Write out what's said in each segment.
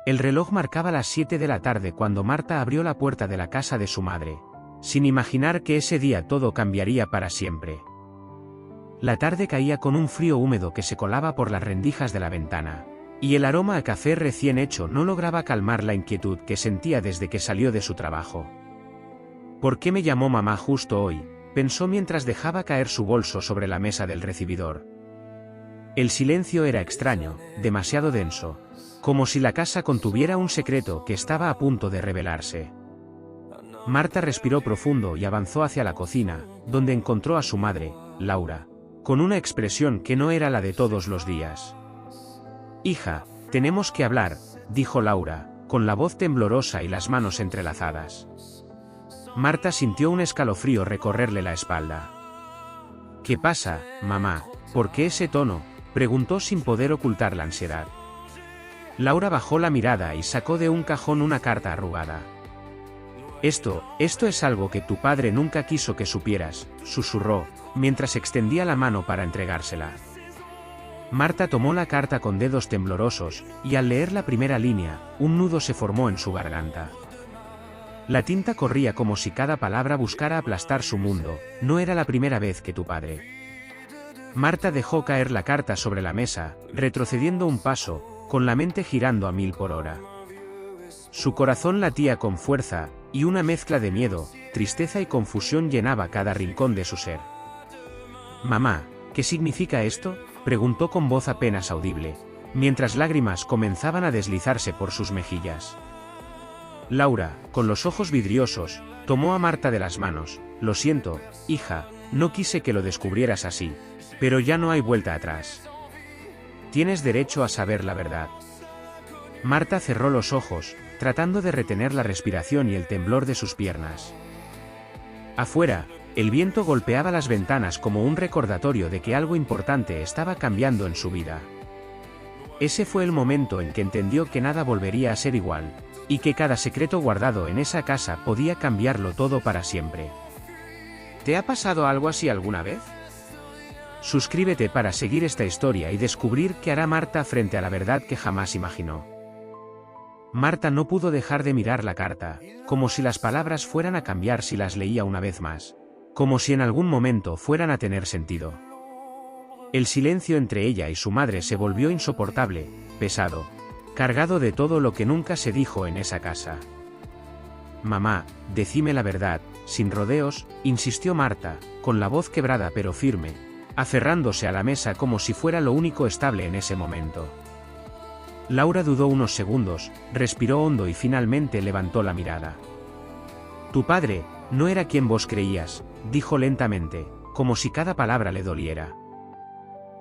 El reloj marcaba las 7 de la tarde cuando Marta abrió la puerta de la casa de su madre, sin imaginar que ese día todo cambiaría para siempre. La tarde caía con un frío húmedo que se colaba por las rendijas de la ventana, y el aroma a café recién hecho no lograba calmar la inquietud que sentía desde que salió de su trabajo. ¿Por qué me llamó mamá justo hoy?, pensó mientras dejaba caer su bolso sobre la mesa del recibidor. El silencio era extraño, demasiado denso, como si la casa contuviera un secreto que estaba a punto de revelarse. Marta respiró profundo y avanzó hacia la cocina, donde encontró a su madre, Laura, con una expresión que no era la de todos los días. «Hija, tenemos que hablar», dijo Laura, con la voz temblorosa y las manos entrelazadas. Marta sintió un escalofrío recorrerle la espalda. «¿Qué pasa, mamá? ¿Por qué ese tono?», preguntó sin poder ocultar la ansiedad. Laura bajó la mirada y sacó de un cajón una carta arrugada. Esto es algo que tu padre nunca quiso que supieras», susurró, mientras extendía la mano para entregársela. Marta tomó la carta con dedos temblorosos, y al leer la primera línea, un nudo se formó en su garganta. La tinta corría como si cada palabra buscara aplastar su mundo. «No era la primera vez que tu padre». Marta dejó caer la carta sobre la mesa, retrocediendo un paso, con la mente girando a 1000 por hora. Su corazón latía con fuerza, y una mezcla de miedo, tristeza y confusión llenaba cada rincón de su ser. «Mamá, ¿qué significa esto?», preguntó con voz apenas audible, mientras lágrimas comenzaban a deslizarse por sus mejillas. Laura, con los ojos vidriosos, tomó a Marta de las manos. «Lo siento, hija, no quise que lo descubrieras así, pero ya no hay vuelta atrás. Tienes derecho a saber la verdad». Marta cerró los ojos, tratando de retener la respiración y el temblor de sus piernas. Afuera, el viento golpeaba las ventanas como un recordatorio de que algo importante estaba cambiando en su vida. Ese fue el momento en que entendió que nada volvería a ser igual, y que cada secreto guardado en esa casa podía cambiarlo todo para siempre. ¿Te ha pasado algo así alguna vez? Suscríbete para seguir esta historia y descubrir qué hará Marta frente a la verdad que jamás imaginó. Marta no pudo dejar de mirar la carta, como si las palabras fueran a cambiar si las leía una vez más, como si en algún momento fueran a tener sentido. El silencio entre ella y su madre se volvió insoportable, pesado, cargado de todo lo que nunca se dijo en esa casa. «Mamá, decime la verdad, sin rodeos», insistió Marta, con la voz quebrada pero firme, aferrándose a la mesa como si fuera lo único estable en ese momento. Laura dudó unos segundos, respiró hondo y finalmente levantó la mirada. «Tu padre no era quien vos creías», dijo lentamente, como si cada palabra le doliera.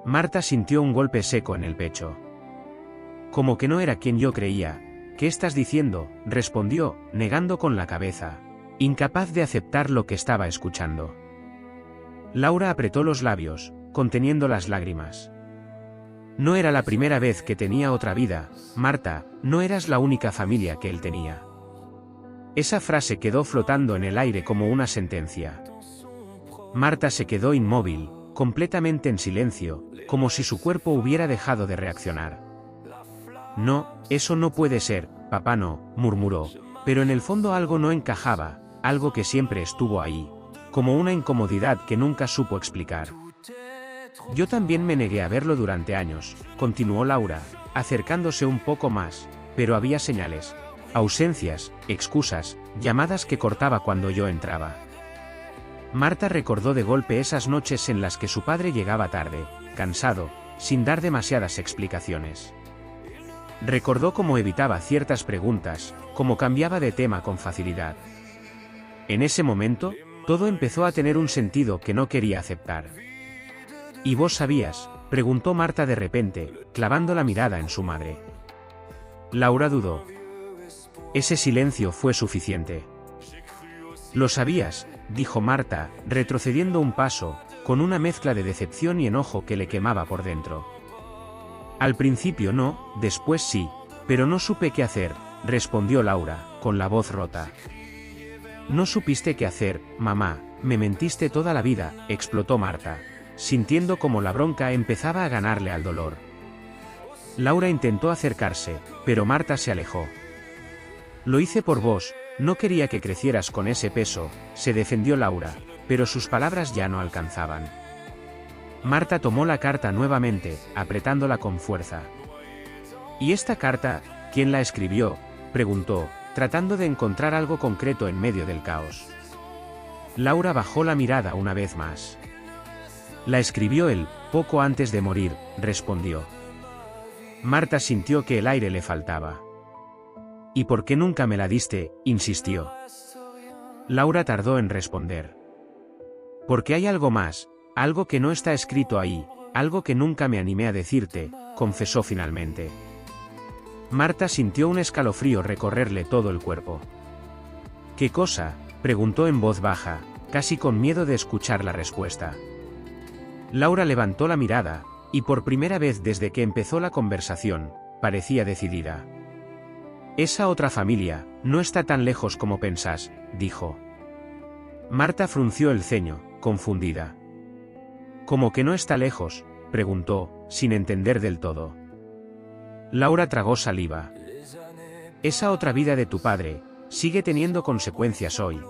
Marta sintió un golpe seco en el pecho. «¿Cómo que no era quien yo creía? ¿Qué estás diciendo?», respondió, negando con la cabeza, incapaz de aceptar lo que estaba escuchando. Laura apretó los labios, conteniendo las lágrimas. «No era la primera vez que tenía otra vida, Marta, no eras la única familia que él tenía». Esa frase quedó flotando en el aire como una sentencia. Marta se quedó inmóvil, completamente en silencio, como si su cuerpo hubiera dejado de reaccionar. «No, eso no puede ser, papá no», murmuró, pero en el fondo algo no encajaba, algo que siempre estuvo ahí, como una incomodidad que nunca supo explicar. «Yo también me negué a verlo durante años», continuó Laura, acercándose un poco más, pero había señales, ausencias, excusas, llamadas que cortaba cuando yo entraba. Marta recordó de golpe esas noches en las que su padre llegaba tarde, cansado, sin dar demasiadas explicaciones. Recordó cómo evitaba ciertas preguntas, cómo cambiaba de tema con facilidad. En ese momento, todo empezó a tener un sentido que no quería aceptar. «¿Y vos sabías?», preguntó Marta de repente, clavando la mirada en su madre. Laura dudó. Ese silencio fue suficiente. «¿Lo sabías?», dijo Marta, retrocediendo un paso, con una mezcla de decepción y enojo que le quemaba por dentro. «Al principio no, después sí, pero no supe qué hacer», respondió Laura, con la voz rota. «No supiste qué hacer, mamá, me mentiste toda la vida», explotó Marta, sintiendo como la bronca empezaba a ganarle al dolor. Laura intentó acercarse, pero Marta se alejó. Lo hice por vos, no quería que crecieras con ese peso, se defendió Laura, pero sus palabras ya no alcanzaban. Marta tomó la carta nuevamente, apretándola con fuerza. ¿Y esta carta, quién la escribió?, preguntó, tratando de encontrar algo concreto en medio del caos. Laura bajó la mirada una vez más. La escribió él, poco antes de morir, respondió. Marta sintió que el aire le faltaba. ¿Y por qué nunca me la diste?, insistió. Laura tardó en responder. Porque hay algo más, algo que no está escrito ahí, algo que nunca me animé a decirte, confesó finalmente. Marta sintió un escalofrío recorrerle todo el cuerpo. ¿Qué cosa?, preguntó en voz baja, casi con miedo de escuchar la respuesta. Laura levantó la mirada, y por primera vez desde que empezó la conversación, parecía decidida. Esa otra familia, no está tan lejos como pensás, dijo. Marta frunció el ceño, confundida. ¿Cómo que no está lejos?, preguntó, sin entender del todo. Laura tragó saliva. Esa otra vida de tu padre, sigue teniendo consecuencias hoy.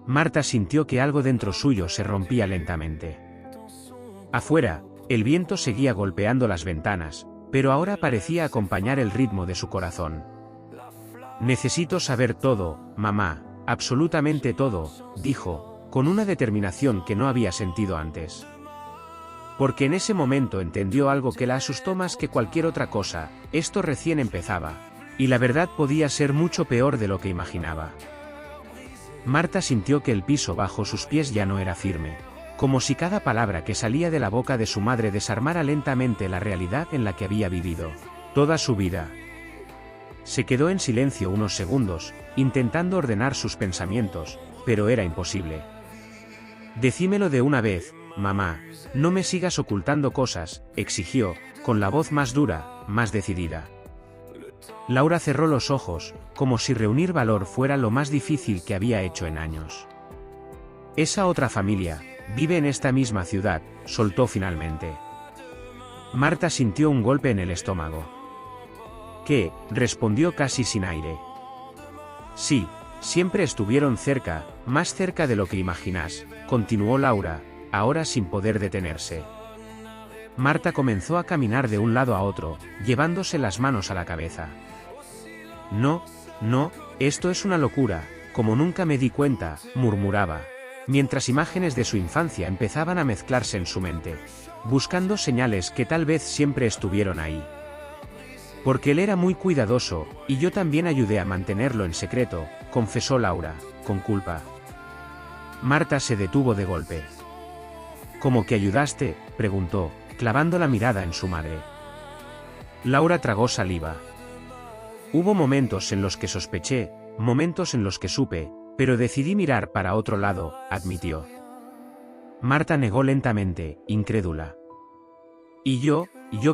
Marta sintió que algo dentro suyo se rompía lentamente. Afuera, el viento seguía golpeando las ventanas, pero ahora parecía acompañar el ritmo de su corazón. Necesito saber todo, mamá, absolutamente todo, dijo, con una determinación que no había sentido antes. Porque en ese momento entendió algo que la asustó más que cualquier otra cosa, esto recién empezaba, y la verdad podía ser mucho peor de lo que imaginaba. Marta sintió que el piso bajo sus pies ya no era firme, como si cada palabra que salía de la boca de su madre desarmara lentamente la realidad en la que había vivido toda su vida. Se quedó en silencio unos segundos, intentando ordenar sus pensamientos, pero era imposible. Decímelo de una vez, mamá, no me sigas ocultando cosas, exigió, con la voz más dura, más decidida. Laura cerró los ojos, como si reunir valor fuera lo más difícil que había hecho en años. Esa otra familia, vive en esta misma ciudad, soltó finalmente. Marta sintió un golpe en el estómago. ¿Qué?, respondió casi sin aire. Sí, siempre estuvieron cerca, más cerca de lo que imaginas, continuó Laura, ahora sin poder detenerse. Marta comenzó a caminar de un lado a otro, llevándose las manos a la cabeza. No, esto es una locura, como nunca me di cuenta, murmuraba, mientras imágenes de su infancia empezaban a mezclarse en su mente, buscando señales que tal vez siempre estuvieron ahí. Porque él era muy cuidadoso, y yo también ayudé a mantenerlo en secreto, confesó Laura, con culpa. Marta se detuvo de golpe. ¿Cómo que ayudaste?, preguntó, clavando la mirada en su madre. Laura tragó saliva. Hubo momentos en los que sospeché, momentos en los que supe, pero decidí mirar para otro lado, admitió. Marta negó lentamente, incrédula. ¿Y yo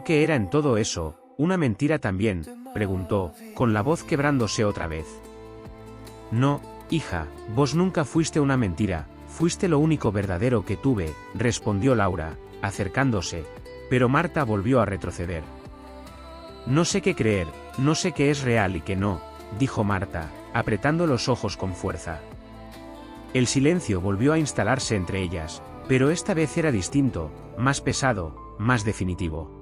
qué era en todo eso? ¿Una mentira también?, preguntó, con la voz quebrándose otra vez. No, hija, vos nunca fuiste una mentira, fuiste lo único verdadero que tuve, respondió Laura, acercándose, pero Marta volvió a retroceder. No sé qué creer, no sé qué es real y qué no, dijo Marta, apretando los ojos con fuerza. El silencio volvió a instalarse entre ellas, pero esta vez era distinto, más pesado, más definitivo.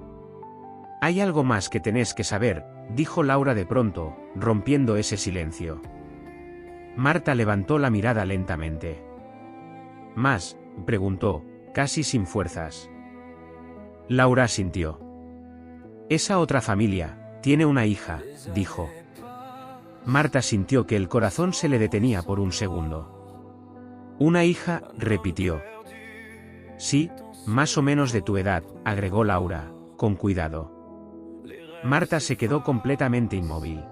Hay algo más que tenés que saber, dijo Laura de pronto, rompiendo ese silencio. Marta levantó la mirada lentamente. ¿Más?, preguntó, casi sin fuerzas. Laura asintió. Esa otra familia, tiene una hija, dijo. Marta sintió que el corazón se le detenía por un segundo. Una hija, repitió. Sí, más o menos de tu edad, agregó Laura, con cuidado. Marta se quedó completamente inmóvil.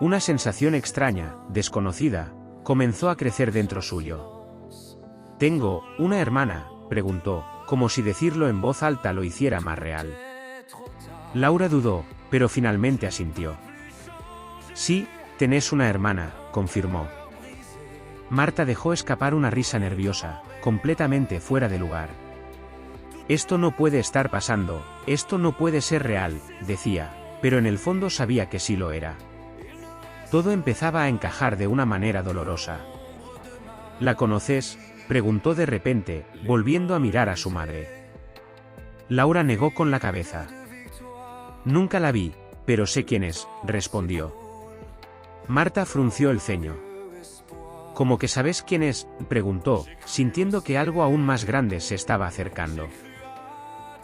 Una sensación extraña, desconocida, comenzó a crecer dentro suyo. ¿Tengo una hermana?, preguntó, como si decirlo en voz alta lo hiciera más real. Laura dudó, pero finalmente asintió. Sí, tenés una hermana, confirmó. Marta dejó escapar una risa nerviosa, completamente fuera de lugar. Esto no puede estar pasando, esto no puede ser real, decía, pero en el fondo sabía que sí lo era. Todo empezaba a encajar de una manera dolorosa. ¿La conoces?, preguntó de repente, volviendo a mirar a su madre. Laura negó con la cabeza. Nunca la vi, pero sé quién es, respondió. Marta frunció el ceño. ¿Cómo que sabes quién es?, preguntó, sintiendo que algo aún más grande se estaba acercando.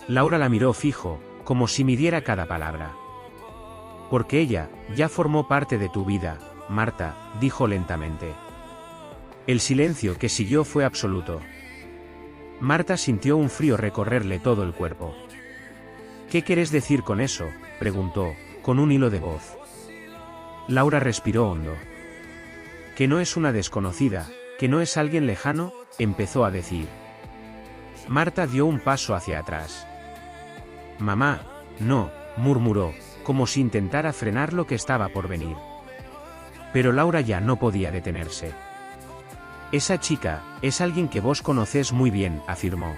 Laura la miró fijo, como si midiera cada palabra. Porque ella ya formó parte de tu vida, Marta, dijo lentamente. El silencio que siguió fue absoluto. Marta sintió un frío recorrerle todo el cuerpo. ¿Qué quieres decir con eso?, preguntó, con un hilo de voz. Laura respiró hondo. Que no es una desconocida, que no es alguien lejano, empezó a decir. Marta dio un paso hacia atrás. Mamá, no, murmuró, como si intentara frenar lo que estaba por venir. Pero Laura ya no podía detenerse. Esa chica, es alguien que vos conocés muy bien, afirmó.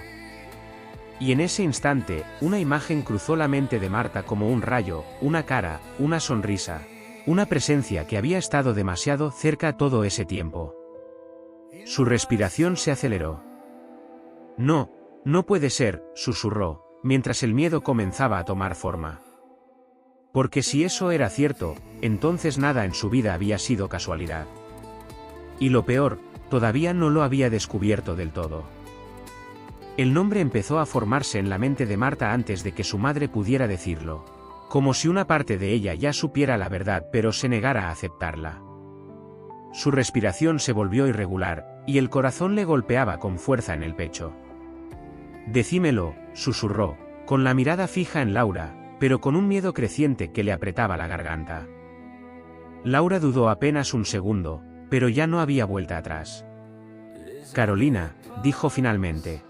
Y en ese instante, una imagen cruzó la mente de Marta como un rayo, una cara, una sonrisa, una presencia que había estado demasiado cerca todo ese tiempo. Su respiración se aceleró. No, no puede ser, susurró, mientras el miedo comenzaba a tomar forma. Porque si eso era cierto, entonces nada en su vida había sido casualidad. Y lo peor, todavía no lo había descubierto del todo. El nombre empezó a formarse en la mente de Marta antes de que su madre pudiera decirlo, como si una parte de ella ya supiera la verdad pero se negara a aceptarla. Su respiración se volvió irregular, y el corazón le golpeaba con fuerza en el pecho. Decímelo, susurró, con la mirada fija en Laura, pero con un miedo creciente que le apretaba la garganta. Laura dudó apenas un segundo, pero ya no había vuelta atrás. Carolina, dijo finalmente.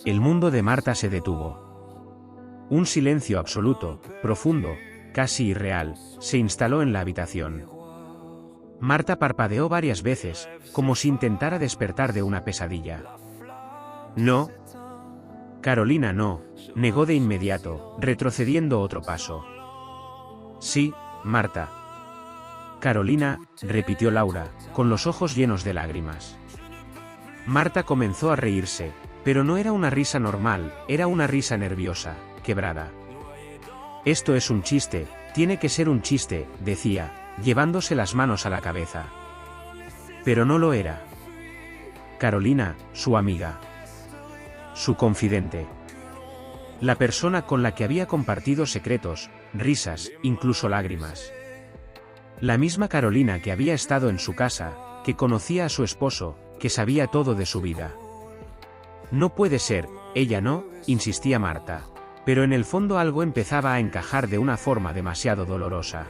El mundo de Marta se detuvo. Un silencio absoluto, profundo, casi irreal, se instaló en la habitación. Marta parpadeó varias veces, como si intentara despertar de una pesadilla. No. Carolina no, negó de inmediato, retrocediendo otro paso. Sí, Marta. Carolina, repitió Laura, con los ojos llenos de lágrimas. Marta comenzó a reírse, pero no era una risa normal, era una risa nerviosa, quebrada. Esto es un chiste, tiene que ser un chiste, decía, llevándose las manos a la cabeza. Pero no lo era. Carolina, su amiga. Su confidente. La persona con la que había compartido secretos, risas, incluso lágrimas. La misma Carolina que había estado en su casa, que conocía a su esposo, que sabía todo de su vida. No puede ser, ella no, insistía Marta. Pero en el fondo algo empezaba a encajar de una forma demasiado dolorosa.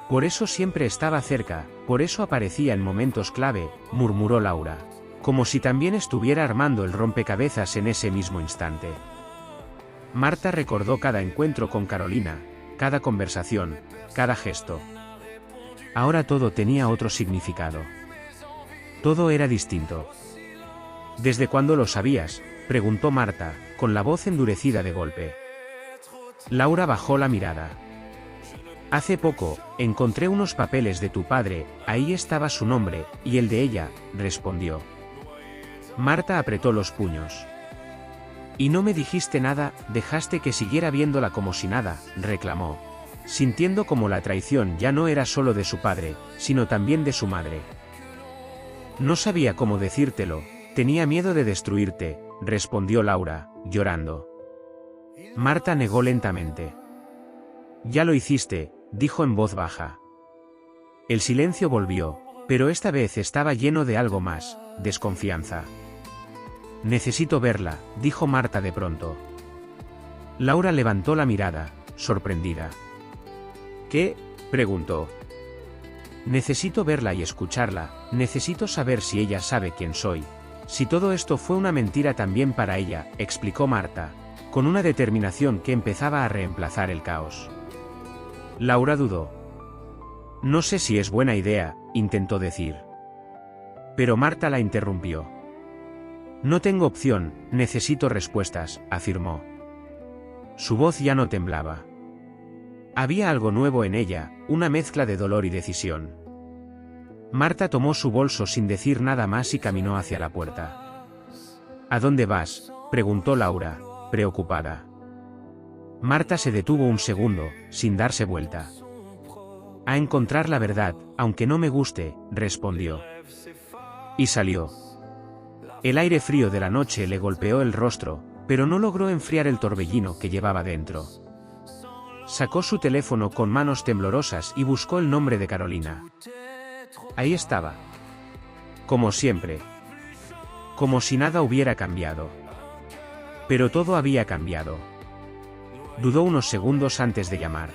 Por eso siempre estaba cerca, por eso aparecía en momentos clave, murmuró Laura. Como si también estuviera armando el rompecabezas en ese mismo instante. Marta recordó cada encuentro con Carolina, cada conversación, cada gesto. Ahora todo tenía otro significado. Todo era distinto. ¿Desde cuándo lo sabías?, preguntó Marta, con la voz endurecida de golpe. Laura bajó la mirada. Hace poco, encontré unos papeles de tu padre, ahí estaba su nombre, y el de ella, respondió. Marta apretó los puños. Y no me dijiste nada, dejaste que siguiera viéndola como si nada, reclamó, sintiendo como la traición ya no era solo de su padre, sino también de su madre. No sabía cómo decírtelo, tenía miedo de destruirte, respondió Laura, llorando. Marta negó lentamente. Ya lo hiciste, dijo en voz baja. El silencio volvió, pero esta vez estaba lleno de algo más, desconfianza. Necesito verla, dijo Marta de pronto. Laura levantó la mirada, sorprendida. ¿Qué?, preguntó. Necesito verla y escucharla, necesito saber si ella sabe quién soy. Si todo esto fue una mentira también para ella, explicó Marta, con una determinación que empezaba a reemplazar el caos. Laura dudó. No sé si es buena idea, intentó decir. Pero Marta la interrumpió. No tengo opción, necesito respuestas, afirmó. Su voz ya no temblaba. Había algo nuevo en ella, una mezcla de dolor y decisión. Marta tomó su bolso sin decir nada más y caminó hacia la puerta. ¿A dónde vas?, preguntó Laura, preocupada. Marta se detuvo un segundo, sin darse vuelta. A encontrar la verdad, aunque no me guste, respondió. Y salió. El aire frío de la noche le golpeó el rostro, pero no logró enfriar el torbellino que llevaba dentro. Sacó su teléfono con manos temblorosas y buscó el nombre de Carolina. Ahí estaba. Como siempre. Como si nada hubiera cambiado. Pero todo había cambiado. Dudó unos segundos antes de llamar.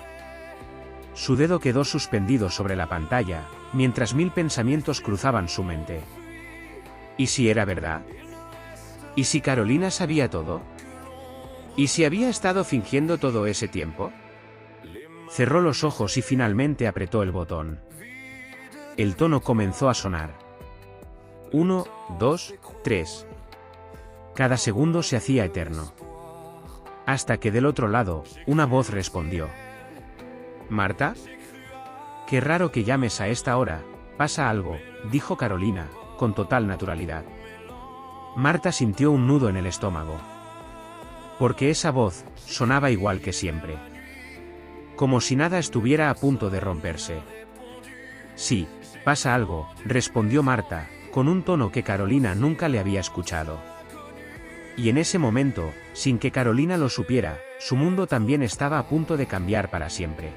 Su dedo quedó suspendido sobre la pantalla, mientras mil pensamientos cruzaban su mente. ¿Y si era verdad? ¿Y si Carolina sabía todo? ¿Y si había estado fingiendo todo ese tiempo? Cerró los ojos y finalmente apretó el botón. El tono comenzó a sonar. 1, 2, 3. Cada segundo se hacía eterno. Hasta que del otro lado, una voz respondió. ¿Marta? Qué raro que llames a esta hora, pasa algo, dijo Carolina, con total naturalidad. Marta sintió un nudo en el estómago. Porque esa voz sonaba igual que siempre. Como si nada estuviera a punto de romperse. Sí, pasa algo, respondió Marta, con un tono que Carolina nunca le había escuchado. Y en ese momento, sin que Carolina lo supiera, su mundo también estaba a punto de cambiar para siempre.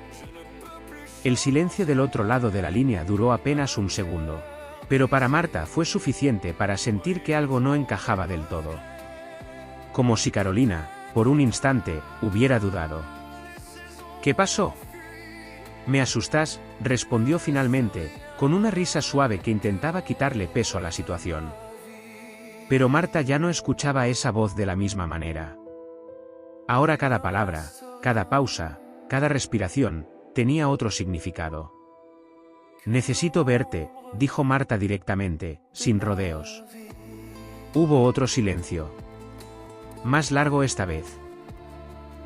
El silencio del otro lado de la línea duró apenas un segundo. Pero para Marta fue suficiente para sentir que algo no encajaba del todo. Como si Carolina, por un instante, hubiera dudado. ¿Qué pasó? Me asustas, respondió finalmente, con una risa suave que intentaba quitarle peso a la situación. Pero Marta ya no escuchaba esa voz de la misma manera. Ahora cada palabra, cada pausa, cada respiración, tenía otro significado. Necesito verte, dijo Marta directamente, sin rodeos. Hubo otro silencio. Más largo esta vez.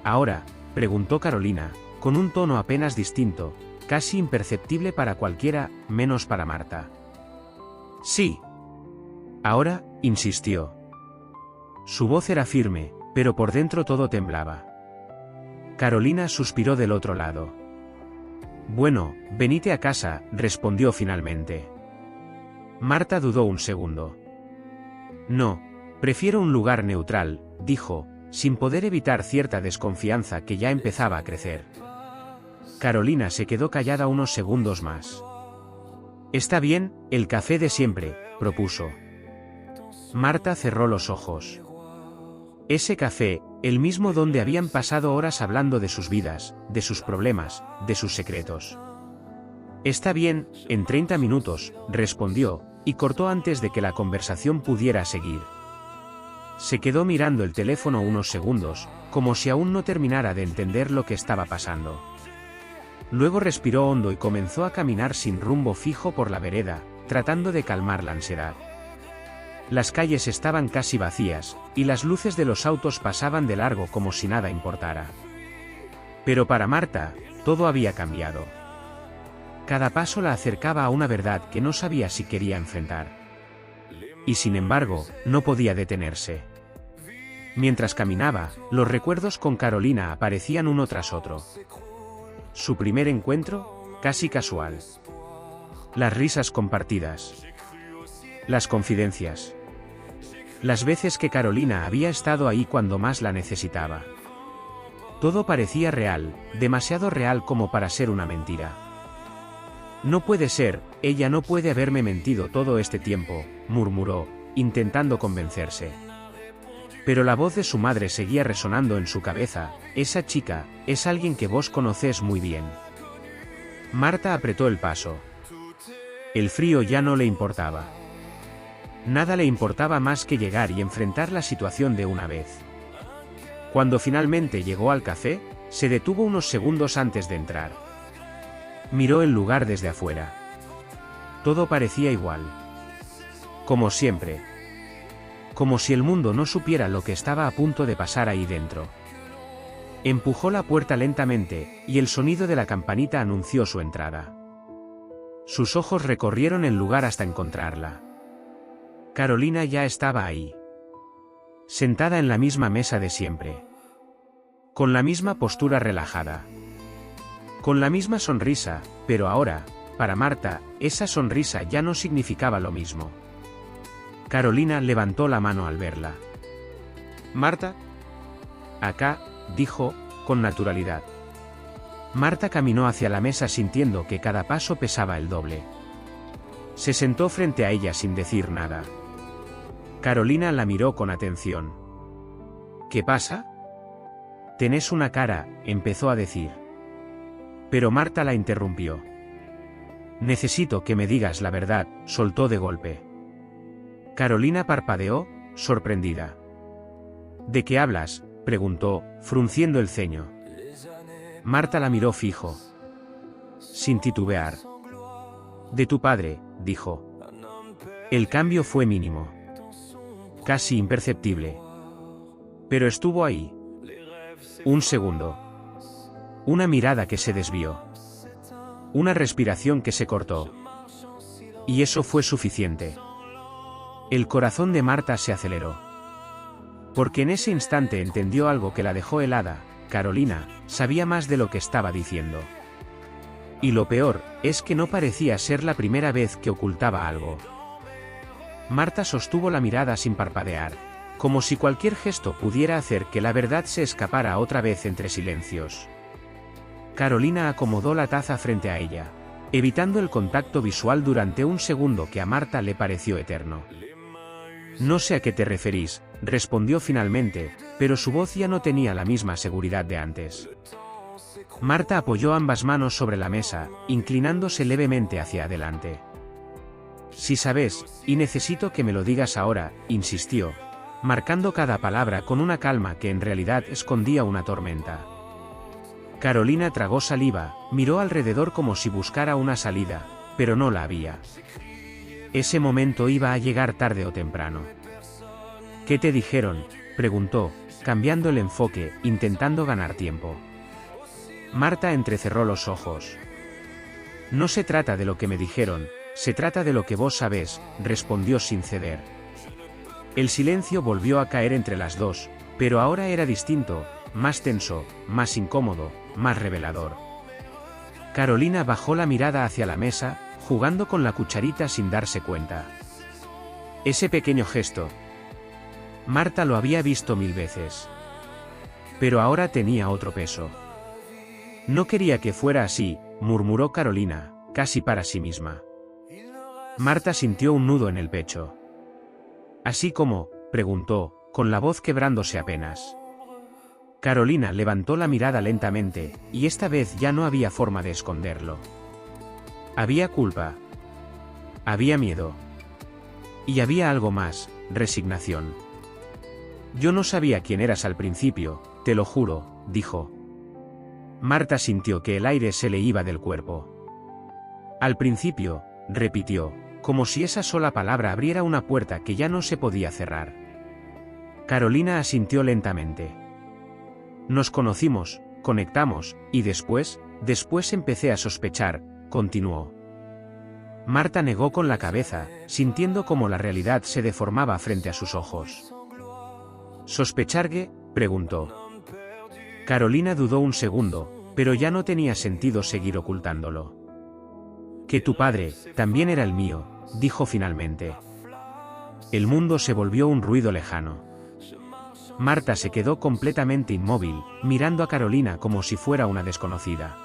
¿Ahora?, preguntó Carolina, con un tono apenas distinto, casi imperceptible para cualquiera, menos para Marta. Sí. Ahora, insistió. Su voz era firme, pero por dentro todo temblaba. Carolina suspiró del otro lado. Bueno, venite a casa, respondió finalmente. Marta dudó un segundo. No, prefiero un lugar neutral, dijo, sin poder evitar cierta desconfianza que ya empezaba a crecer. Carolina se quedó callada unos segundos más. Está bien, el café de siempre, propuso. Marta cerró los ojos. Ese café, el mismo donde habían pasado horas hablando de sus vidas, de sus problemas, de sus secretos. Está bien, en 30 minutos, respondió, y cortó antes de que la conversación pudiera seguir. Se quedó mirando el teléfono unos segundos, como si aún no terminara de entender lo que estaba pasando. Luego respiró hondo y comenzó a caminar sin rumbo fijo por la vereda, tratando de calmar la ansiedad. Las calles estaban casi vacías, y las luces de los autos pasaban de largo como si nada importara. Pero para Marta, todo había cambiado. Cada paso la acercaba a una verdad que no sabía si quería enfrentar. Y sin embargo, no podía detenerse. Mientras caminaba, los recuerdos con Carolina aparecían uno tras otro. Su primer encuentro, casi casual. Las risas compartidas. Las confidencias. Las veces que Carolina había estado ahí cuando más la necesitaba. Todo parecía real, demasiado real como para ser una mentira. No puede ser, ella no puede haberme mentido todo este tiempo, murmuró, intentando convencerse. Pero la voz de su madre seguía resonando en su cabeza, esa chica, es alguien que vos conocés muy bien. Marta apretó el paso. El frío ya no le importaba. Nada le importaba más que llegar y enfrentar la situación de una vez. Cuando finalmente llegó al café, se detuvo unos segundos antes de entrar. Miró el lugar desde afuera. Todo parecía igual. Como siempre. como si el mundo no supiera lo que estaba a punto de pasar ahí dentro. Empujó la puerta lentamente, y el sonido de la campanita anunció su entrada. Sus ojos recorrieron el lugar hasta encontrarla. Carolina ya estaba ahí. Sentada en la misma mesa de siempre. Con la misma postura relajada. Con la misma sonrisa, pero ahora, para Marta, esa sonrisa ya no significaba lo mismo. Carolina levantó la mano al verla. «Marta». «Acá», dijo, con naturalidad. Marta caminó hacia la mesa sintiendo que cada paso pesaba el doble. Se sentó frente a ella sin decir nada. Carolina la miró con atención. «¿Qué pasa?» «Tenés una cara», empezó a decir. Pero Marta la interrumpió. «Necesito que me digas la verdad», soltó de golpe. Carolina parpadeó, sorprendida. «¿De qué hablas?», preguntó, frunciendo el ceño. Marta la miró fijo. Sin titubear. «De tu padre», dijo. El cambio fue mínimo. Casi imperceptible. Pero estuvo ahí. Un segundo. Una mirada que se desvió. Una respiración que se cortó. Y eso fue suficiente. El corazón de Marta se aceleró. Porque en ese instante entendió algo que la dejó helada. Carolina sabía más de lo que estaba diciendo. Y lo peor, es que no parecía ser la primera vez que ocultaba algo. Marta sostuvo la mirada sin parpadear, como si cualquier gesto pudiera hacer que la verdad se escapara otra vez entre silencios. Carolina acomodó la taza frente a ella, evitando el contacto visual durante un segundo que a Marta le pareció eterno. «No sé a qué te referís», respondió finalmente, pero su voz ya no tenía la misma seguridad de antes. Marta apoyó ambas manos sobre la mesa, inclinándose levemente hacia adelante. «Sí sabes, y necesito que me lo digas ahora», insistió, marcando cada palabra con una calma que en realidad escondía una tormenta. Carolina tragó saliva, miró alrededor como si buscara una salida, pero no la había. Ese momento iba a llegar tarde o temprano. «¿Qué te dijeron?», preguntó, cambiando el enfoque, intentando ganar tiempo. Marta entrecerró los ojos. «No se trata de lo que me dijeron, se trata de lo que vos sabés», respondió sin ceder. El silencio volvió a caer entre las dos, pero ahora era distinto, más tenso, más incómodo, más revelador. Carolina bajó la mirada hacia la mesa, jugando con la cucharita sin darse cuenta. Ese pequeño gesto. Marta lo había visto 1000 veces. Pero ahora tenía otro peso. «No quería que fuera así», murmuró Carolina, casi para sí misma. Marta sintió un nudo en el pecho. «¿Así como?», preguntó, con la voz quebrándose apenas. Carolina levantó la mirada lentamente, y esta vez ya no había forma de esconderlo. Había culpa. Había miedo. Y había algo más, resignación. «Yo no sabía quién eras al principio, te lo juro», dijo. Marta sintió que el aire se le iba del cuerpo. «Al principio», repitió, como si esa sola palabra abriera una puerta que ya no se podía cerrar. Carolina asintió lentamente. «Nos conocimos, conectamos, y después empecé a sospechar», continuó. Marta negó con la cabeza, sintiendo como la realidad se deformaba frente a sus ojos. «¿Sospechar qué?», preguntó. Carolina dudó un segundo, pero ya no tenía sentido seguir ocultándolo. «Que tu padre también era el mío», dijo finalmente. El mundo se volvió un ruido lejano. Marta se quedó completamente inmóvil, mirando a Carolina como si fuera una desconocida.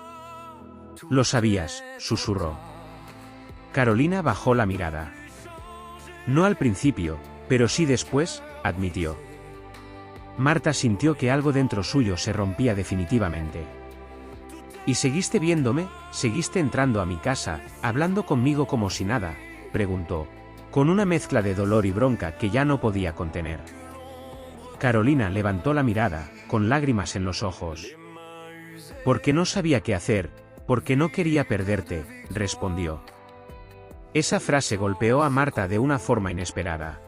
«Lo sabías», susurró. Carolina bajó la mirada. «No al principio, pero sí después», admitió. Marta sintió que algo dentro suyo se rompía definitivamente. «¿Y seguiste viéndome? ¿Seguiste entrando a mi casa, hablando conmigo como si nada?», preguntó, con una mezcla de dolor y bronca que ya no podía contener. Carolina levantó la mirada, con lágrimas en los ojos. «Porque no sabía qué hacer, porque no quería perderte», respondió. Esa frase golpeó a Marta de una forma inesperada.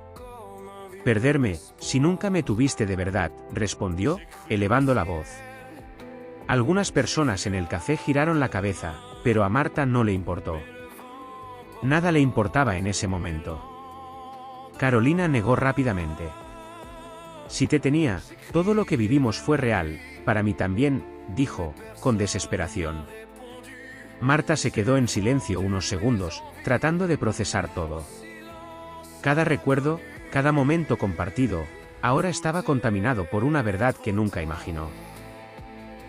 Perderme, si nunca me tuviste de verdad, respondió, elevando la voz. Algunas personas en el café giraron la cabeza, pero a Marta no le importó. Nada le importaba en ese momento. Carolina negó rápidamente. Si te tenía, todo lo que vivimos fue real, para mí también, dijo, con desesperación. Marta se quedó en silencio unos segundos, tratando de procesar todo. Cada recuerdo, cada momento compartido, ahora estaba contaminado por una verdad que nunca imaginó.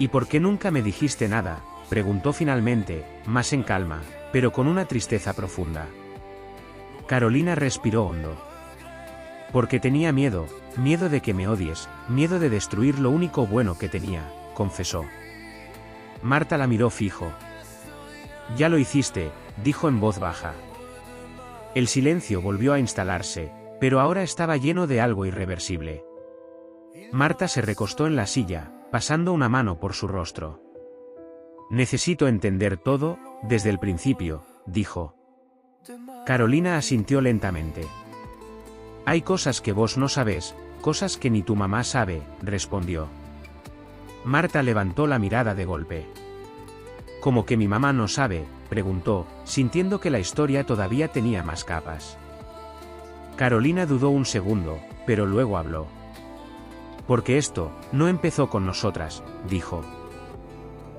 ¿Y por qué nunca me dijiste nada?, preguntó finalmente, más en calma, pero con una tristeza profunda. Carolina respiró hondo. Porque tenía miedo, miedo de que me odies, miedo de destruir lo único bueno que tenía, confesó. Marta la miró fijo. Ya lo hiciste, dijo en voz baja. El silencio volvió a instalarse, pero ahora estaba lleno de algo irreversible. Marta se recostó en la silla, pasando una mano por su rostro. Necesito entender todo, desde el principio, dijo. Carolina asintió lentamente. Hay cosas que vos no sabés, cosas que ni tu mamá sabe, respondió. Marta levantó la mirada de golpe. ¿Cómo que mi mamá no sabe?, preguntó, sintiendo que la historia todavía tenía más capas. Carolina dudó un segundo, pero luego habló. Porque esto no empezó con nosotras, dijo.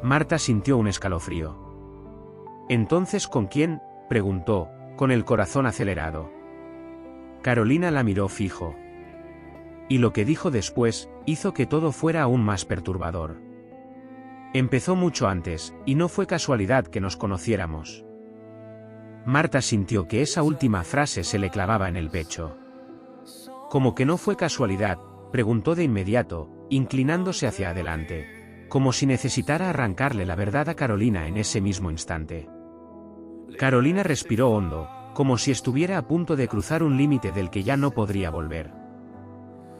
Marta sintió un escalofrío. ¿Entonces con quién?, preguntó, con el corazón acelerado. Carolina la miró fijo. Y lo que dijo después, hizo que todo fuera aún más perturbador. Empezó mucho antes, y no fue casualidad que nos conociéramos. Marta sintió que esa última frase se le clavaba en el pecho. ¿Cómo que no fue casualidad?, preguntó de inmediato, inclinándose hacia adelante, como si necesitara arrancarle la verdad a Carolina en ese mismo instante. Carolina respiró hondo, como si estuviera a punto de cruzar un límite del que ya no podría volver.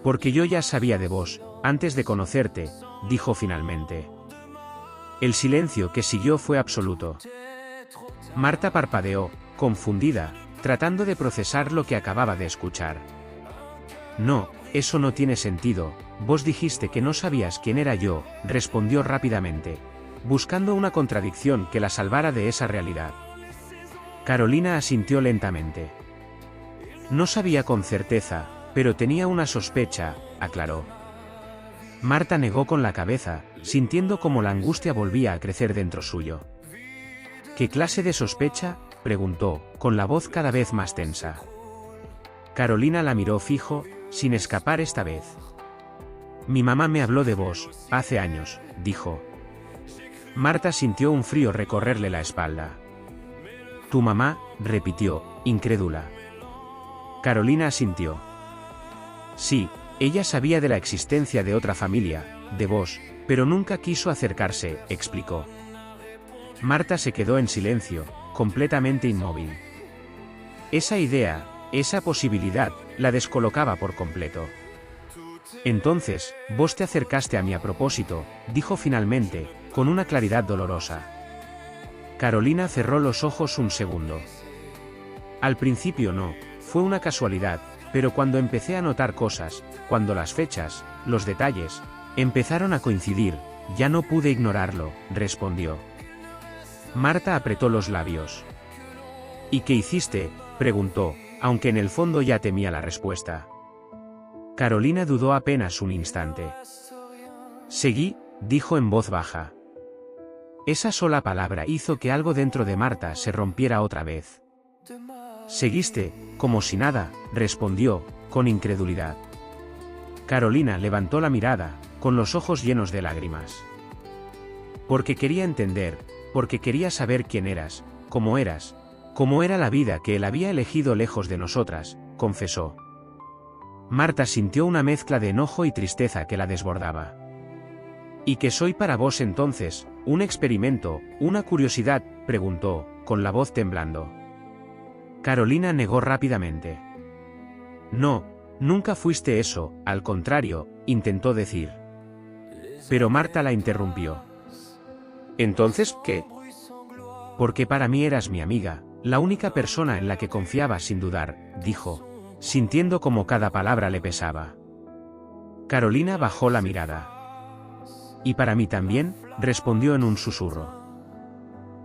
Porque yo ya sabía de vos, antes de conocerte, dijo finalmente. El silencio que siguió fue absoluto. Marta parpadeó, confundida, tratando de procesar lo que acababa de escuchar. No, eso no tiene sentido, vos dijiste que no sabías quién era yo, respondió rápidamente, buscando una contradicción que la salvara de esa realidad. Carolina asintió lentamente. No sabía con certeza, pero tenía una sospecha, aclaró. Marta negó con la cabeza, sintiendo como la angustia volvía a crecer dentro suyo. ¿Qué clase de sospecha?, preguntó, con la voz cada vez más tensa. Carolina la miró fijo, sin escapar esta vez. Mi mamá me habló de vos, hace años, dijo. Marta sintió un frío recorrerle la espalda. Tu mamá, repitió, incrédula. Carolina asintió. Sí, ella sabía de la existencia de otra familia, de vos, pero nunca quiso acercarse, explicó. Marta se quedó en silencio, completamente inmóvil. Esa idea, esa posibilidad, la descolocaba por completo. Entonces, vos te acercaste a mí a propósito, dijo finalmente, con una claridad dolorosa. Carolina cerró los ojos un segundo. Al principio no, fue una casualidad, pero cuando empecé a notar cosas, cuando las fechas, los detalles, empezaron a coincidir, ya no pude ignorarlo, respondió. Marta apretó los labios. ¿Y qué hiciste?, preguntó, aunque en el fondo ya temía la respuesta. Carolina dudó apenas un instante. Seguí, dijo en voz baja. Esa sola palabra hizo que algo dentro de Marta se rompiera otra vez. Seguiste, como si nada, respondió, con incredulidad. Carolina levantó la mirada, con los ojos llenos de lágrimas. Porque quería entender, porque quería saber quién eras, cómo era la vida que él había elegido lejos de nosotras, confesó. Marta sintió una mezcla de enojo y tristeza que la desbordaba. ¿Y qué soy para vos entonces, un experimento, una curiosidad?, preguntó, con la voz temblando. Carolina negó rápidamente. No, nunca fuiste eso, al contrario, intentó decir. Pero Marta la interrumpió. ¿Entonces qué? Porque para mí eras mi amiga, la única persona en la que confiaba sin dudar, dijo. sintiendo como cada palabra le pesaba. Carolina bajó la mirada. «Y para mí también», respondió en un susurro.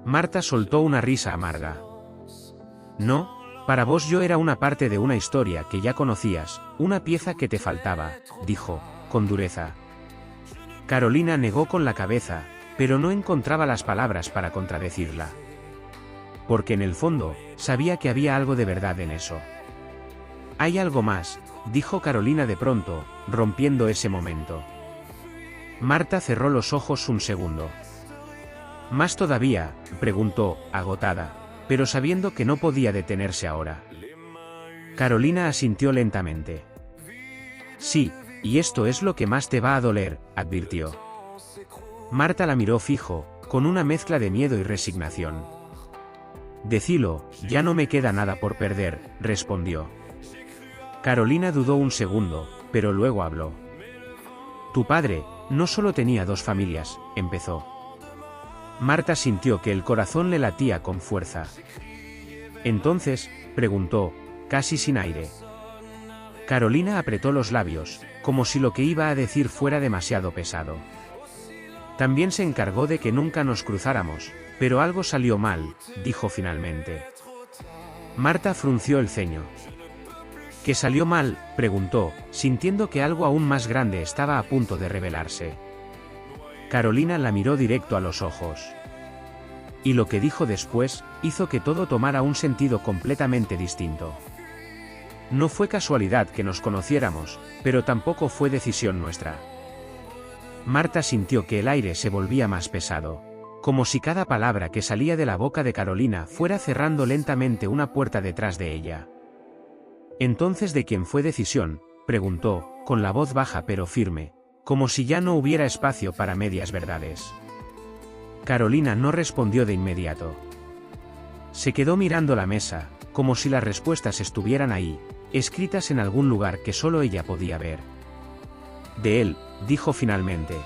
Marta soltó una risa amarga. «No, para vos yo era una parte de una historia que ya conocías, una pieza que te faltaba», dijo, con dureza. Carolina negó con la cabeza, pero no encontraba las palabras para contradecirla. Porque en el fondo, sabía que había algo de verdad en eso. «Hay algo más», dijo Carolina de pronto, rompiendo ese momento. Marta cerró los ojos un segundo. «¿Más todavía?», preguntó, agotada, pero sabiendo que no podía detenerse ahora. Carolina asintió lentamente. «Sí, y esto es lo que más te va a doler», advirtió. Marta la miró fijo, con una mezcla de miedo y resignación. «Decilo, ya no me queda nada por perder», respondió. Carolina dudó un segundo, pero luego habló. «Tu padre no solo tenía dos familias», empezó. Marta sintió que el corazón le latía con fuerza. «Entonces», preguntó, casi sin aire. Carolina apretó los labios, como si lo que iba a decir fuera demasiado pesado. «También se encargó de que nunca nos cruzáramos, pero algo salió mal», dijo finalmente. Marta frunció el ceño. «¿Qué salió mal?», preguntó, sintiendo que algo aún más grande estaba a punto de revelarse. Carolina la miró directo a los ojos. Y lo que dijo después, hizo que todo tomara un sentido completamente distinto. «No fue casualidad que nos conociéramos, pero tampoco fue decisión nuestra». Marta sintió que el aire se volvía más pesado, como si cada palabra que salía de la boca de Carolina fuera cerrando lentamente una puerta detrás de ella. «¿Entonces de quién fue decisión?», preguntó, con la voz baja pero firme, como si ya no hubiera espacio para medias verdades. Carolina no respondió de inmediato. Se quedó mirando la mesa, como si las respuestas estuvieran ahí, escritas en algún lugar que solo ella podía ver. «De él», dijo finalmente.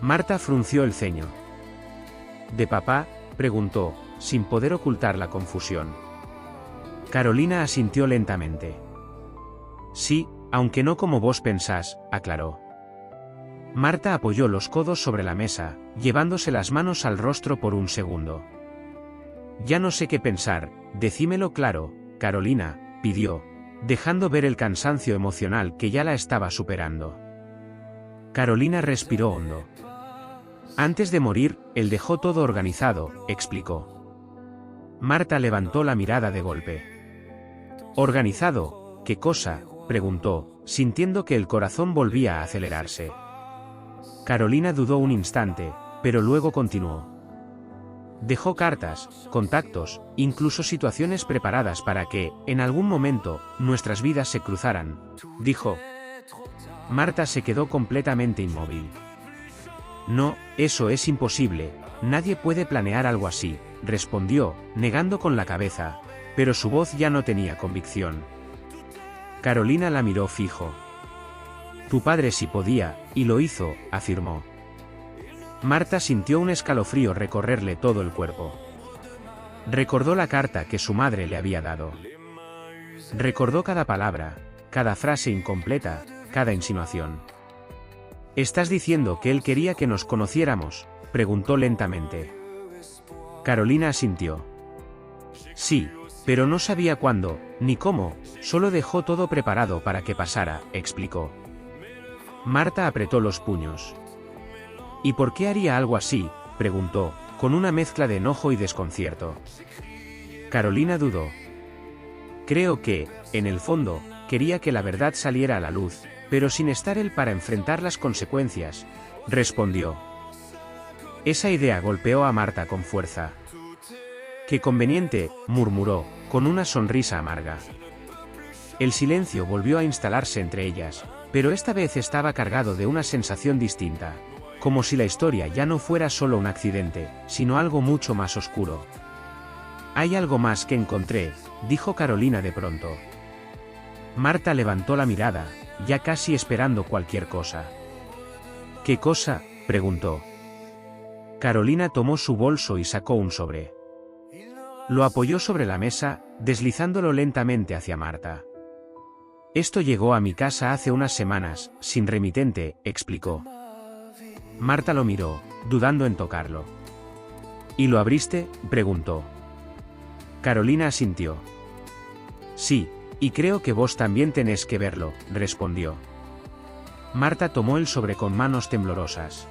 Marta frunció el ceño. «¿De papá?», preguntó, sin poder ocultar la confusión. Carolina asintió lentamente. «Sí, aunque no como vos pensás», aclaró. Marta apoyó los codos sobre la mesa, llevándose las manos al rostro por un segundo. «Ya no sé qué pensar, decímelo claro», Carolina, pidió, dejando ver el cansancio emocional que ya la estaba superando. Carolina respiró hondo. «Antes de morir, él dejó todo organizado», explicó. Marta levantó la mirada de golpe. «¿Organizado? ¿Qué cosa?», preguntó, sintiendo que el corazón volvía a acelerarse. Carolina dudó un instante, pero luego continuó. «Dejó cartas, contactos, incluso situaciones preparadas para que, en algún momento, nuestras vidas se cruzaran», dijo. Marta se quedó completamente inmóvil. «No, eso es imposible, nadie puede planear algo así», respondió, negando con la cabeza, pero su voz ya no tenía convicción. Carolina la miró fijo. «Tu padre sí podía, y lo hizo», afirmó. Marta sintió un escalofrío recorrerle todo el cuerpo. Recordó la carta que su madre le había dado. Recordó cada palabra, cada frase incompleta, cada insinuación. «¿Estás diciendo que él quería que nos conociéramos?», preguntó lentamente. Carolina asintió. «Sí, pero no sabía cuándo, ni cómo, solo dejó todo preparado para que pasara», explicó. Marta apretó los puños. «¿Y por qué haría algo así?», preguntó, con una mezcla de enojo y desconcierto. Carolina dudó. «Creo que, en el fondo, quería que la verdad saliera a la luz, pero sin estar él para enfrentar las consecuencias», respondió. Esa idea golpeó a Marta con fuerza. «Qué conveniente», murmuró, con una sonrisa amarga. El silencio volvió a instalarse entre ellas, pero esta vez estaba cargado de una sensación distinta, como si la historia ya no fuera solo un accidente, sino algo mucho más oscuro. «Hay algo más que encontré», dijo Carolina de pronto. Marta levantó la mirada, ya casi esperando cualquier cosa. «¿Qué cosa?», preguntó. Carolina tomó su bolso y sacó un sobre. Lo apoyó sobre la mesa, deslizándolo lentamente hacia Marta. Esto llegó a mi casa hace unas semanas, sin remitente, explicó. Marta lo miró, dudando en tocarlo. ¿Y lo abriste?, preguntó. Carolina asintió. Sí, y creo que vos también tenés que verlo, respondió. Marta tomó el sobre con manos temblorosas.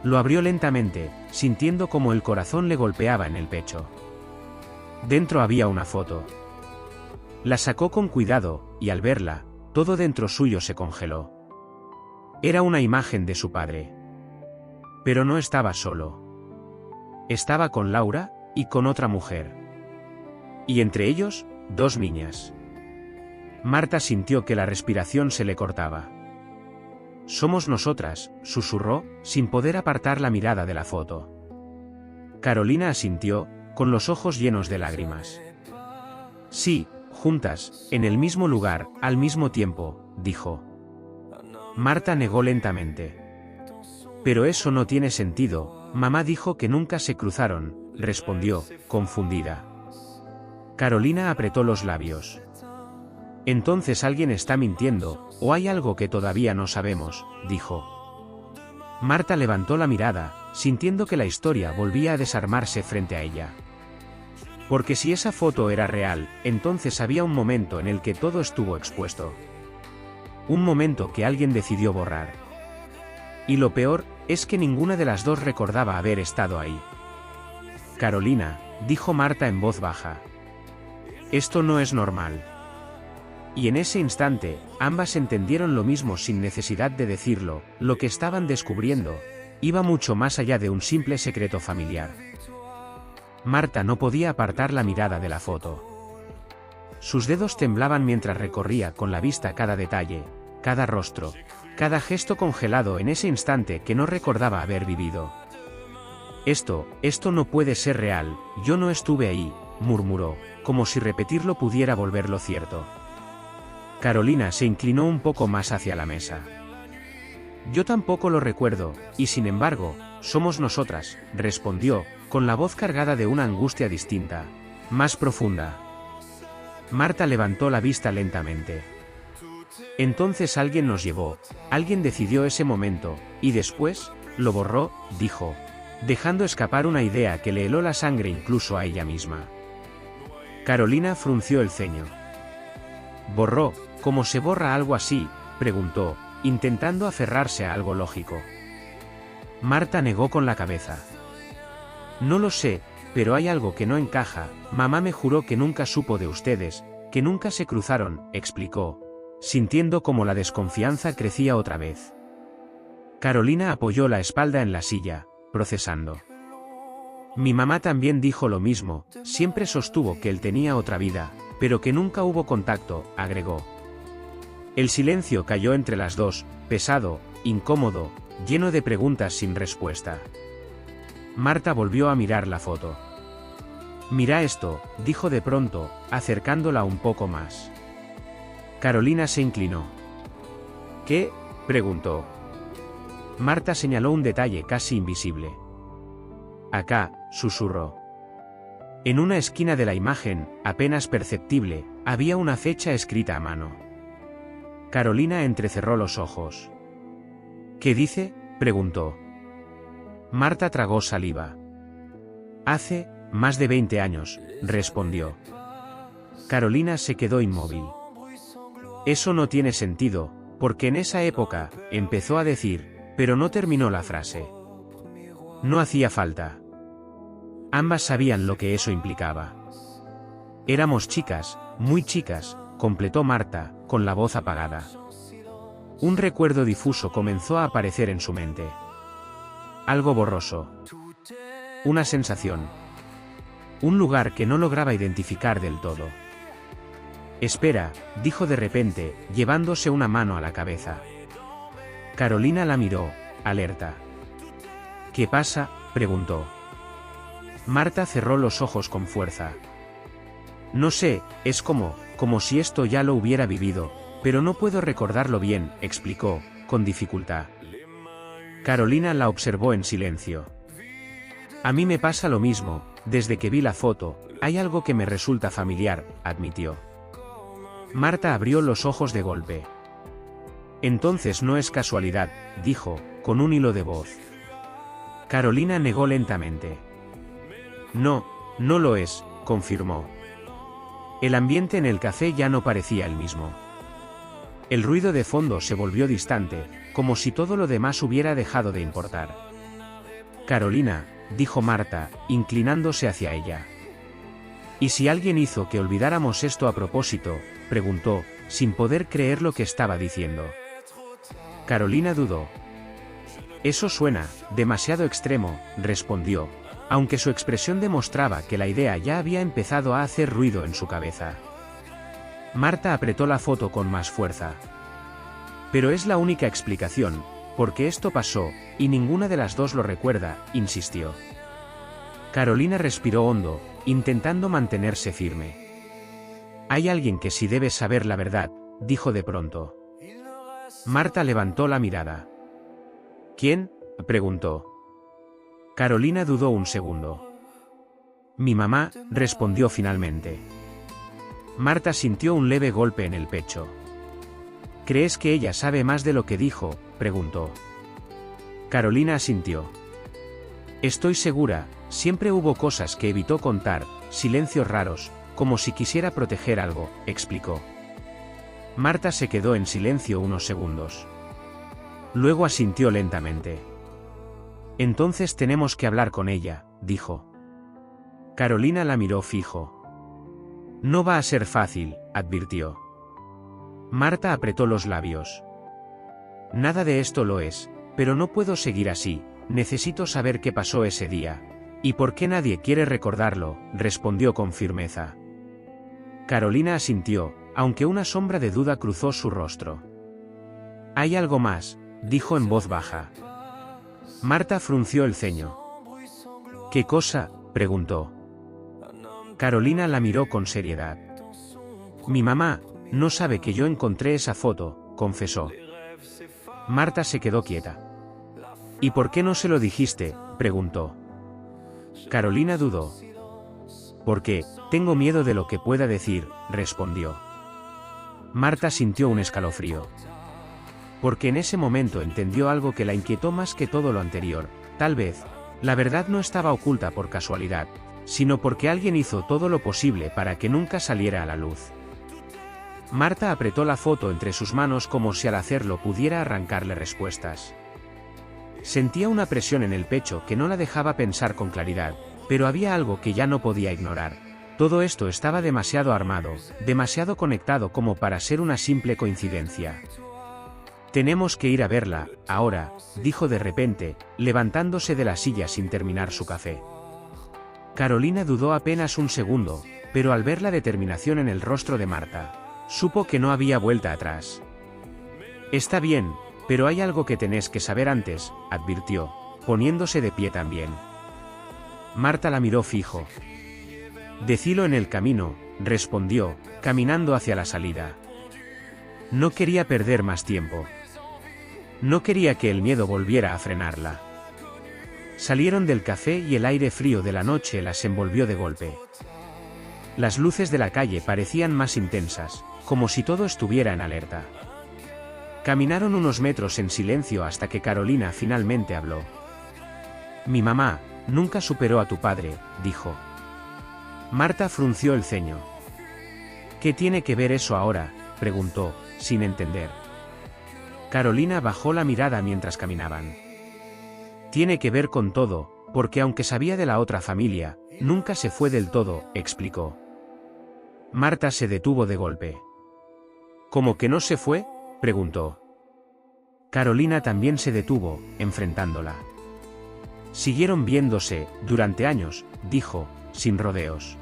Lo abrió lentamente, sintiendo como el corazón le golpeaba en el pecho. Dentro había una foto. La sacó con cuidado, y al verla, todo dentro suyo se congeló. Era una imagen de su padre. Pero no estaba solo. Estaba con Laura, y con otra mujer. Y entre ellos, 2 niñas. Marta sintió que la respiración se le cortaba. Somos nosotras, susurró, sin poder apartar la mirada de la foto. Carolina asintió, con los ojos llenos de lágrimas. Sí, juntas, en el mismo lugar, al mismo tiempo, dijo. Marta negó lentamente. Pero eso no tiene sentido, mamá dijo que nunca se cruzaron, respondió, confundida. Carolina apretó los labios. Entonces alguien está mintiendo, o hay algo que todavía no sabemos, dijo. Marta levantó la mirada, sintiendo que la historia volvía a desarmarse frente a ella. Porque si esa foto era real, entonces había un momento en el que todo estuvo expuesto. Un momento que alguien decidió borrar. Y lo peor, es que ninguna de las dos recordaba haber estado ahí. Carolina, dijo Marta en voz baja. Esto no es normal. Y en ese instante, ambas entendieron lo mismo sin necesidad de decirlo, lo que estaban descubriendo, iba mucho más allá de un simple secreto familiar. Marta no podía apartar la mirada de la foto. Sus dedos temblaban mientras recorría con la vista cada detalle, cada rostro, cada gesto congelado en ese instante que no recordaba haber vivido. Esto no puede ser real, yo no estuve ahí, murmuró, como si repetirlo pudiera volverlo cierto. Carolina se inclinó un poco más hacia la mesa. Yo tampoco lo recuerdo, y sin embargo, somos nosotras, respondió, con la voz cargada de una angustia distinta, más profunda. Marta levantó la vista lentamente. Entonces alguien nos llevó, alguien decidió ese momento, y después, lo borró, dijo, dejando escapar una idea que le heló la sangre incluso a ella misma. Carolina frunció el ceño. ¿Borró? ¿Cómo se borra algo así?, preguntó, intentando aferrarse a algo lógico. Marta negó con la cabeza. No lo sé, pero hay algo que no encaja, mamá me juró que nunca supo de ustedes, que nunca se cruzaron, explicó, sintiendo como la desconfianza crecía otra vez. Carolina apoyó la espalda en la silla, procesando. Mi mamá también dijo lo mismo, siempre sostuvo que él tenía otra vida, pero que nunca hubo contacto, agregó. El silencio cayó entre las dos, pesado, incómodo, lleno de preguntas sin respuesta. Marta volvió a mirar la foto. Mira esto, dijo de pronto, acercándola un poco más. Carolina se inclinó. ¿Qué?, preguntó. Marta señaló un detalle casi invisible. Acá, susurró. En una esquina de la imagen, apenas perceptible, había una fecha escrita a mano. Carolina entrecerró los ojos. ¿Qué dice?, preguntó. Marta tragó saliva. Hace más de 20 años, respondió. Carolina se quedó inmóvil. Eso no tiene sentido, porque en esa época, empezó a decir, pero no terminó la frase. No hacía falta. Ambas sabían lo que eso implicaba. Éramos chicas, muy chicas, completó Marta, con la voz apagada. Un recuerdo difuso comenzó a aparecer en su mente. Algo borroso. Una sensación. Un lugar que no lograba identificar del todo. Espera, dijo de repente, llevándose una mano a la cabeza. Carolina la miró, alerta. ¿Qué pasa?, preguntó. Marta cerró los ojos con fuerza. No sé, es como si esto ya lo hubiera vivido, pero no puedo recordarlo bien, explicó, con dificultad. Carolina la observó en silencio. A mí me pasa lo mismo, desde que vi la foto, hay algo que me resulta familiar, admitió. Marta abrió los ojos de golpe. Entonces no es casualidad, dijo, con un hilo de voz. Carolina negó lentamente. No, no lo es, confirmó. El ambiente en el café ya no parecía el mismo. El ruido de fondo se volvió distante, como si todo lo demás hubiera dejado de importar. Carolina, dijo Marta, inclinándose hacia ella. ¿Y si alguien hizo que olvidáramos esto a propósito?, preguntó, sin poder creer lo que estaba diciendo. Carolina dudó. Eso suena demasiado extremo, respondió, aunque su expresión demostraba que la idea ya había empezado a hacer ruido en su cabeza. Marta apretó la foto con más fuerza. Pero es la única explicación, porque esto pasó, y ninguna de las dos lo recuerda, insistió. Carolina respiró hondo, intentando mantenerse firme. Hay alguien que sí debe saber la verdad, dijo de pronto. Marta levantó la mirada. ¿Quién?, preguntó. Carolina dudó un segundo. Mi mamá, respondió finalmente. Marta sintió un leve golpe en el pecho. ¿Crees que ella sabe más de lo que dijo?, preguntó. Carolina asintió. Estoy segura, siempre hubo cosas que evitó contar, silencios raros, como si quisiera proteger algo, explicó. Marta se quedó en silencio unos segundos. Luego asintió lentamente. Entonces tenemos que hablar con ella, dijo. Carolina la miró fijo. No va a ser fácil, advirtió. Marta apretó los labios. Nada de esto lo es, pero no puedo seguir así, necesito saber qué pasó ese día. ¿Y por qué nadie quiere recordarlo?, respondió con firmeza. Carolina asintió, aunque una sombra de duda cruzó su rostro. Hay algo más, dijo en voz baja. Marta frunció el ceño. ¿Qué cosa?, preguntó. Carolina la miró con seriedad. Mi mamá no sabe que yo encontré esa foto, confesó. Marta se quedó quieta. ¿Y por qué no se lo dijiste?, preguntó. Carolina dudó. Porque, tengo miedo de lo que pueda decir, respondió. Marta sintió un escalofrío. Porque en ese momento entendió algo que la inquietó más que todo lo anterior. Tal vez, la verdad no estaba oculta por casualidad, sino porque alguien hizo todo lo posible para que nunca saliera a la luz. Marta apretó la foto entre sus manos como si al hacerlo pudiera arrancarle respuestas. Sentía una presión en el pecho que no la dejaba pensar con claridad, pero había algo que ya no podía ignorar. Todo esto estaba demasiado armado, demasiado conectado como para ser una simple coincidencia. Tenemos que ir a verla, ahora, dijo de repente, levantándose de la silla sin terminar su café. Carolina dudó apenas un segundo, pero al ver la determinación en el rostro de Marta, supo que no había vuelta atrás. Está bien, pero hay algo que tenés que saber antes, advirtió, poniéndose de pie también. Marta la miró fijo. Decilo en el camino, respondió, caminando hacia la salida. No quería perder más tiempo. No quería que el miedo volviera a frenarla. Salieron del café y el aire frío de la noche las envolvió de golpe. Las luces de la calle parecían más intensas, como si todo estuviera en alerta. Caminaron unos metros en silencio hasta que Carolina finalmente habló. Mi mamá nunca superó a tu padre, dijo. Marta frunció el ceño. ¿Qué tiene que ver eso ahora?, preguntó, sin entender. Carolina bajó la mirada mientras caminaban. Tiene que ver con todo, porque aunque sabía de la otra familia, nunca se fue del todo, explicó. Marta se detuvo de golpe. ¿Cómo que no se fue?, preguntó. Carolina también se detuvo, enfrentándola. Siguieron viéndose, durante años, dijo, sin rodeos.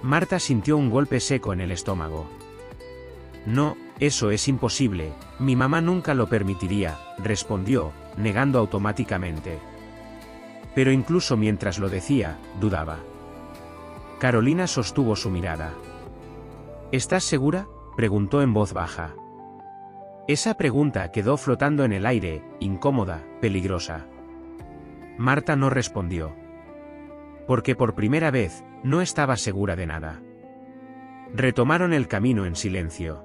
Marta sintió un golpe seco en el estómago. No, eso es imposible, mi mamá nunca lo permitiría, respondió, negando automáticamente. Pero incluso mientras lo decía, dudaba. Carolina sostuvo su mirada. ¿Estás segura?, preguntó en voz baja. Esa pregunta quedó flotando en el aire, incómoda, peligrosa. Marta no respondió. Porque por primera vez, no estaba segura de nada. Retomaron el camino en silencio.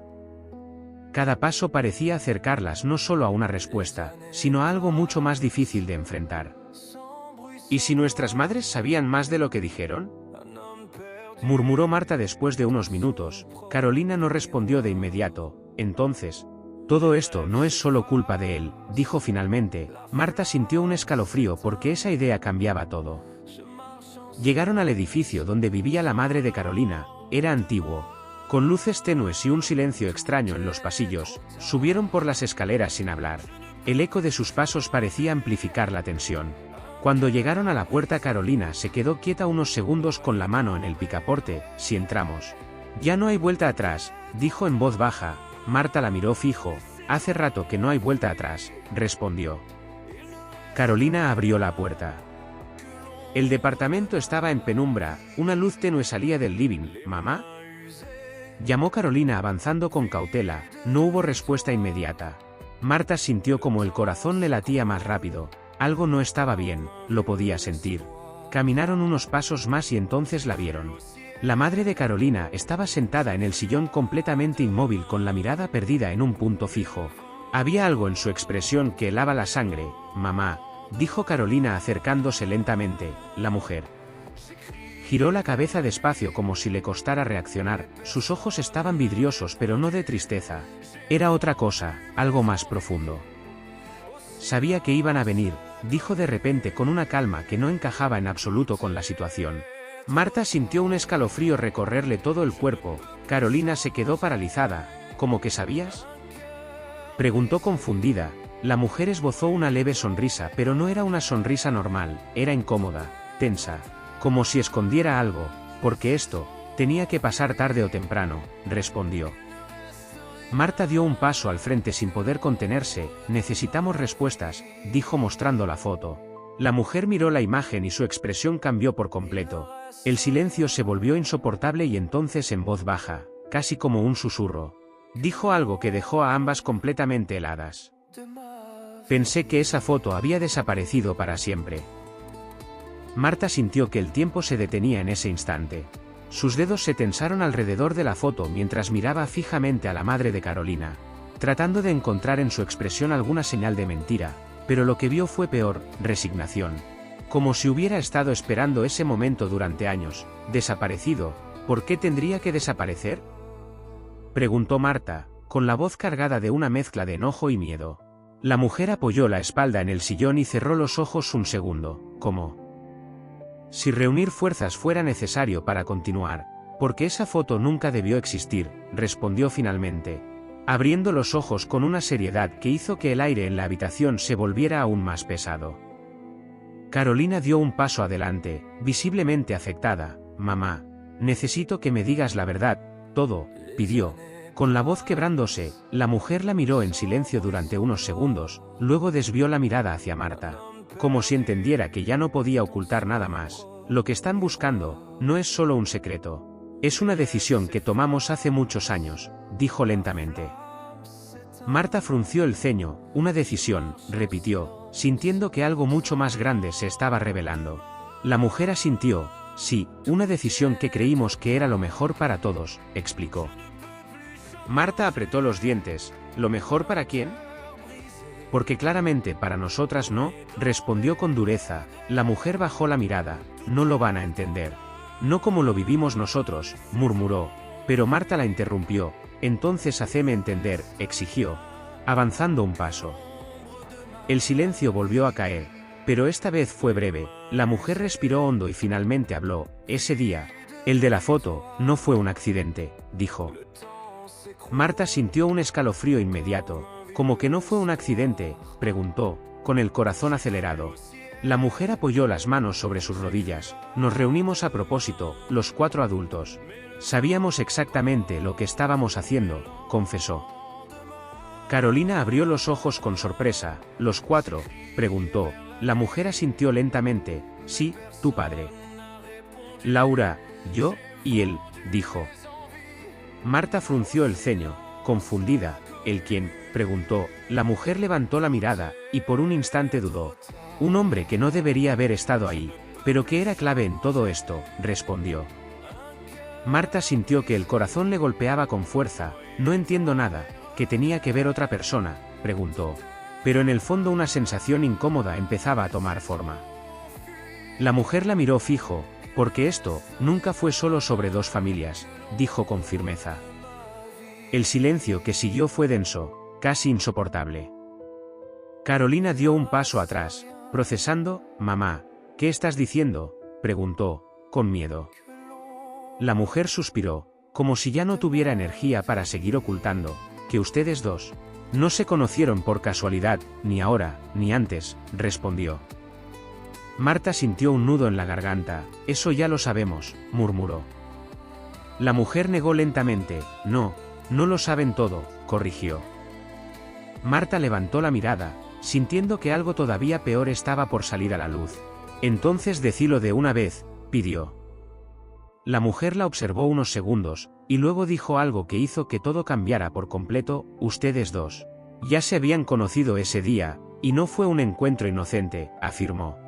Cada paso parecía acercarlas no solo a una respuesta, sino a algo mucho más difícil de enfrentar. ¿Y si nuestras madres sabían más de lo que dijeron?, murmuró Marta después de unos minutos. Carolina no respondió de inmediato. Entonces, todo esto no es solo culpa de él, dijo finalmente. Marta sintió un escalofrío porque esa idea cambiaba todo. Llegaron al edificio donde vivía la madre de Carolina. Era antiguo, con luces tenues y un silencio extraño en los pasillos. Subieron por las escaleras sin hablar. El eco de sus pasos parecía amplificar la tensión. Cuando llegaron a la puerta, Carolina se quedó quieta unos segundos con la mano en el picaporte. Si entramos. Ya no hay vuelta atrás, dijo en voz baja. Marta la miró fijo. Hace rato que no hay vuelta atrás, respondió. Carolina abrió la puerta. El departamento estaba en penumbra, una luz tenue salía del living. ¿Mamá?, llamó Carolina avanzando con cautela. No hubo respuesta inmediata. Marta sintió como el corazón le latía más rápido. Algo no estaba bien, lo podía sentir. Caminaron unos pasos más y entonces la vieron. La madre de Carolina estaba sentada en el sillón completamente inmóvil con la mirada perdida en un punto fijo. Había algo en su expresión que helaba la sangre. Mamá, dijo Carolina acercándose lentamente. La mujer giró la cabeza despacio como si le costara reaccionar. Sus ojos estaban vidriosos pero no de tristeza. Era otra cosa, algo más profundo. Sabía que iban a venir, dijo de repente con una calma que no encajaba en absoluto con la situación. Marta sintió un escalofrío recorrerle todo el cuerpo. Carolina se quedó paralizada. ¿Cómo que sabías?, preguntó confundida. La mujer esbozó una leve sonrisa, pero no era una sonrisa normal, era incómoda, tensa, como si escondiera algo. Porque esto tenía que pasar tarde o temprano, respondió. Marta dio un paso al frente sin poder contenerse. Necesitamos respuestas, dijo mostrando la foto. La mujer miró la imagen y su expresión cambió por completo. El silencio se volvió insoportable y entonces en voz baja, casi como un susurro, dijo algo que dejó a ambas completamente heladas. Pensé que esa foto había desaparecido para siempre. Marta sintió que el tiempo se detenía en ese instante. Sus dedos se tensaron alrededor de la foto mientras miraba fijamente a la madre de Carolina, tratando de encontrar en su expresión alguna señal de mentira, pero lo que vio fue peor, resignación. Como si hubiera estado esperando ese momento durante años. ¿Desaparecido? ¿Por qué tendría que desaparecer?, preguntó Marta, con la voz cargada de una mezcla de enojo y miedo. La mujer apoyó la espalda en el sillón y cerró los ojos un segundo, como si reunir fuerzas fuera necesario para continuar. Porque esa foto nunca debió existir, respondió finalmente, abriendo los ojos con una seriedad que hizo que el aire en la habitación se volviera aún más pesado. Carolina dio un paso adelante, visiblemente afectada. Mamá, necesito que me digas la verdad, todo, pidió. Con la voz quebrándose, la mujer la miró en silencio durante unos segundos, luego desvió la mirada hacia Marta, como si entendiera que ya no podía ocultar nada más. Lo que están buscando no es solo un secreto. Es una decisión que tomamos hace muchos años, dijo lentamente. Marta frunció el ceño. Una decisión, repitió, sintiendo que algo mucho más grande se estaba revelando. La mujer asintió. Sí, una decisión que creímos que era lo mejor para todos, explicó. Marta apretó los dientes. ¿Lo mejor para quién? Porque claramente para nosotras no, respondió con dureza. La mujer bajó la mirada. No lo van a entender. No como lo vivimos nosotros, murmuró. Pero Marta la interrumpió. Entonces haceme entender, exigió, avanzando un paso. El silencio volvió a caer, pero esta vez fue breve. La mujer respiró hondo y finalmente habló. Ese día, el de la foto, no fue un accidente, dijo. Marta sintió un escalofrío inmediato. ¿Cómo que no fue un accidente?, preguntó, con el corazón acelerado. La mujer apoyó las manos sobre sus rodillas. Nos reunimos a propósito, los 4 adultos. Sabíamos exactamente lo que estábamos haciendo, confesó. Carolina abrió los ojos con sorpresa. ¿Los 4?, preguntó. La mujer asintió lentamente. Sí, tu padre, Laura, yo, y él, dijo. Marta frunció el ceño, confundida. ¿El quién?, preguntó. La mujer levantó la mirada, y por un instante dudó. Un hombre que no debería haber estado ahí, pero que era clave en todo esto, respondió. Marta sintió que el corazón le golpeaba con fuerza. No entiendo nada. ¿Qué tenía que ver otra persona?, preguntó. Pero en el fondo una sensación incómoda empezaba a tomar forma. La mujer la miró fijo, porque esto nunca fue solo sobre dos familias, dijo con firmeza. El silencio que siguió fue denso, casi insoportable. Carolina dio un paso atrás, procesando. Mamá, ¿qué estás diciendo?, preguntó, con miedo. La mujer suspiró, como si ya no tuviera energía para seguir ocultando, que ustedes dos no se conocieron por casualidad, ni ahora, ni antes, respondió. Marta sintió un nudo en la garganta. Eso ya lo sabemos, murmuró. La mujer negó lentamente. No lo saben todo, corrigió. Marta levantó la mirada, sintiendo que algo todavía peor estaba por salir a la luz. Entonces decilo de una vez, pidió. La mujer la observó unos segundos, y luego dijo algo que hizo que todo cambiara por completo. Ustedes dos ya se habían conocido ese día, y no fue un encuentro inocente, afirmó.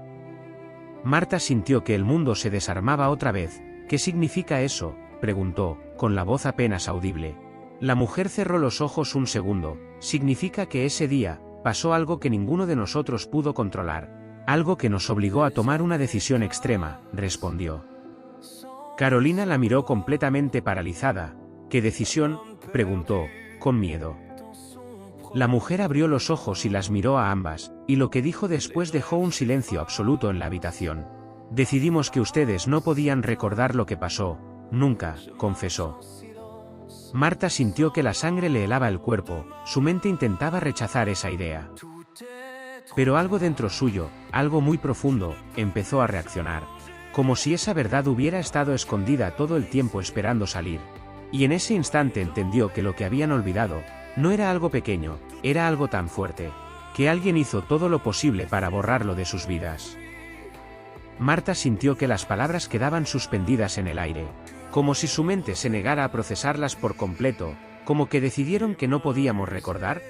Marta sintió que el mundo se desarmaba otra vez. ¿Qué significa eso?, preguntó, con la voz apenas audible. La mujer cerró los ojos un segundo. Significa que ese día pasó algo que ninguno de nosotros pudo controlar. Algo que nos obligó a tomar una decisión extrema, respondió. Carolina la miró completamente paralizada. ¿Qué decisión?, preguntó, con miedo. La mujer abrió los ojos y las miró a ambas, y lo que dijo después dejó un silencio absoluto en la habitación. Decidimos que ustedes no podían recordar lo que pasó, nunca, confesó. Marta sintió que la sangre le helaba el cuerpo. Su mente intentaba rechazar esa idea. Pero algo dentro suyo, algo muy profundo, empezó a reaccionar. Como si esa verdad hubiera estado escondida todo el tiempo esperando salir. Y en ese instante entendió que lo que habían olvidado no era algo pequeño, era algo tan fuerte, que alguien hizo todo lo posible para borrarlo de sus vidas. Marta sintió que las palabras quedaban suspendidas en el aire, como si su mente se negara a procesarlas por completo, como que decidieron que no podíamos recordar.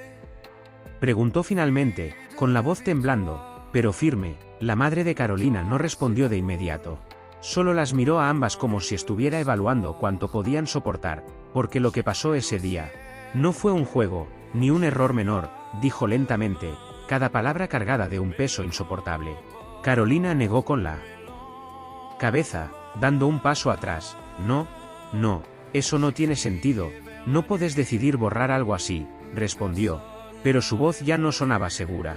Preguntó finalmente, con la voz temblando, pero firme. La madre de Carolina no respondió de inmediato. Solo las miró a ambas como si estuviera evaluando cuánto podían soportar, porque lo que pasó ese día no fue un juego, ni un error menor, dijo lentamente, cada palabra cargada de un peso insoportable. Carolina negó con la cabeza, dando un paso atrás. No, eso no tiene sentido, no puedes decidir borrar algo así, respondió, pero su voz ya no sonaba segura.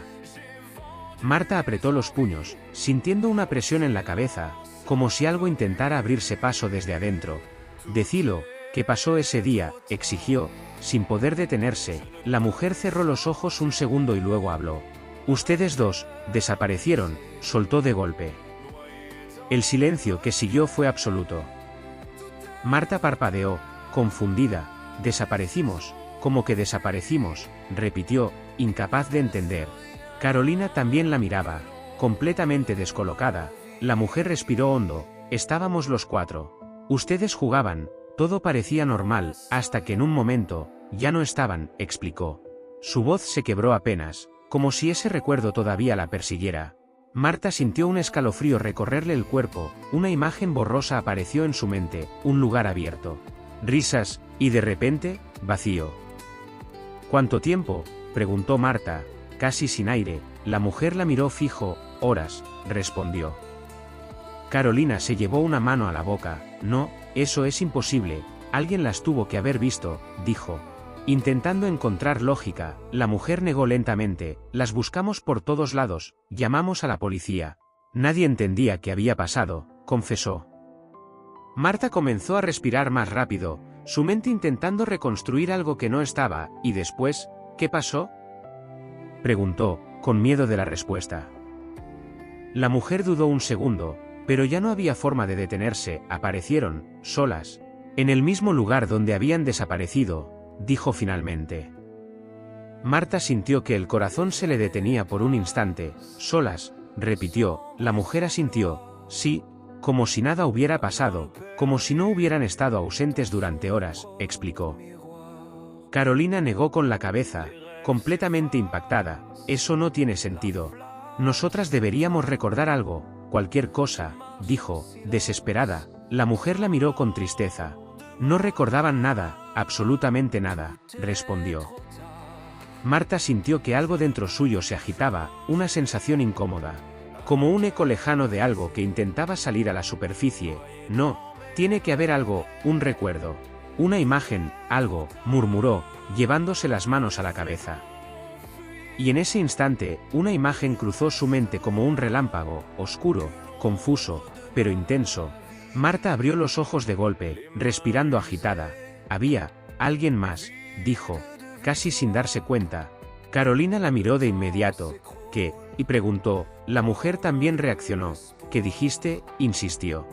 Marta apretó los puños, sintiendo una presión en la cabeza, como si algo intentara abrirse paso desde adentro. Decilo, ¿qué pasó ese día?, exigió, sin poder detenerse. La mujer cerró los ojos un segundo y luego habló. Ustedes dos desaparecieron, soltó de golpe. El silencio que siguió fue absoluto. Marta parpadeó, confundida. Desaparecimos, ¿cómo que desaparecimos?, repitió, incapaz de entender. Carolina también la miraba, completamente descolocada. La mujer respiró hondo. Estábamos los cuatro. Ustedes jugaban, todo parecía normal, hasta que en un momento, ya no estaban, explicó. Su voz se quebró apenas, como si ese recuerdo todavía la persiguiera. Marta sintió un escalofrío recorrerle el cuerpo. Una imagen borrosa apareció en su mente, un lugar abierto. Risas, y de repente, vacío. ¿Cuánto tiempo?, preguntó Marta, casi sin aire. La mujer la miró fijo. Horas, respondió. Carolina se llevó una mano a la boca. No, eso es imposible, alguien las tuvo que haber visto, dijo. Intentando encontrar lógica, la mujer negó lentamente. Las buscamos por todos lados, llamamos a la policía. Nadie entendía qué había pasado, confesó. Marta comenzó a respirar más rápido, su mente intentando reconstruir algo que no estaba. ¿Y después, qué pasó?, preguntó, con miedo de la respuesta. La mujer dudó un segundo, pero ya no había forma de detenerse. Aparecieron, solas, en el mismo lugar donde habían desaparecido, dijo finalmente. Marta sintió que el corazón se le detenía por un instante. Solas, repitió. La mujer asintió. Sí, como si nada hubiera pasado, como si no hubieran estado ausentes durante horas, explicó. Carolina negó con la cabeza, completamente impactada. Eso no tiene sentido. Nosotras deberíamos recordar algo, cualquier cosa, dijo, desesperada. La mujer la miró con tristeza. No recordaban nada, absolutamente nada, respondió. Marta sintió que algo dentro suyo se agitaba, una sensación incómoda. Como un eco lejano de algo que intentaba salir a la superficie. No, tiene que haber algo, un recuerdo. Una imagen, algo, murmuró, llevándose las manos a la cabeza. Y en ese instante, una imagen cruzó su mente como un relámpago, oscuro, confuso, pero intenso. Marta abrió los ojos de golpe, respirando agitada. Había alguien más, dijo, casi sin darse cuenta. Carolina la miró de inmediato. ¿Qué? Y preguntó. La mujer también reaccionó. ¿Qué dijiste? Insistió.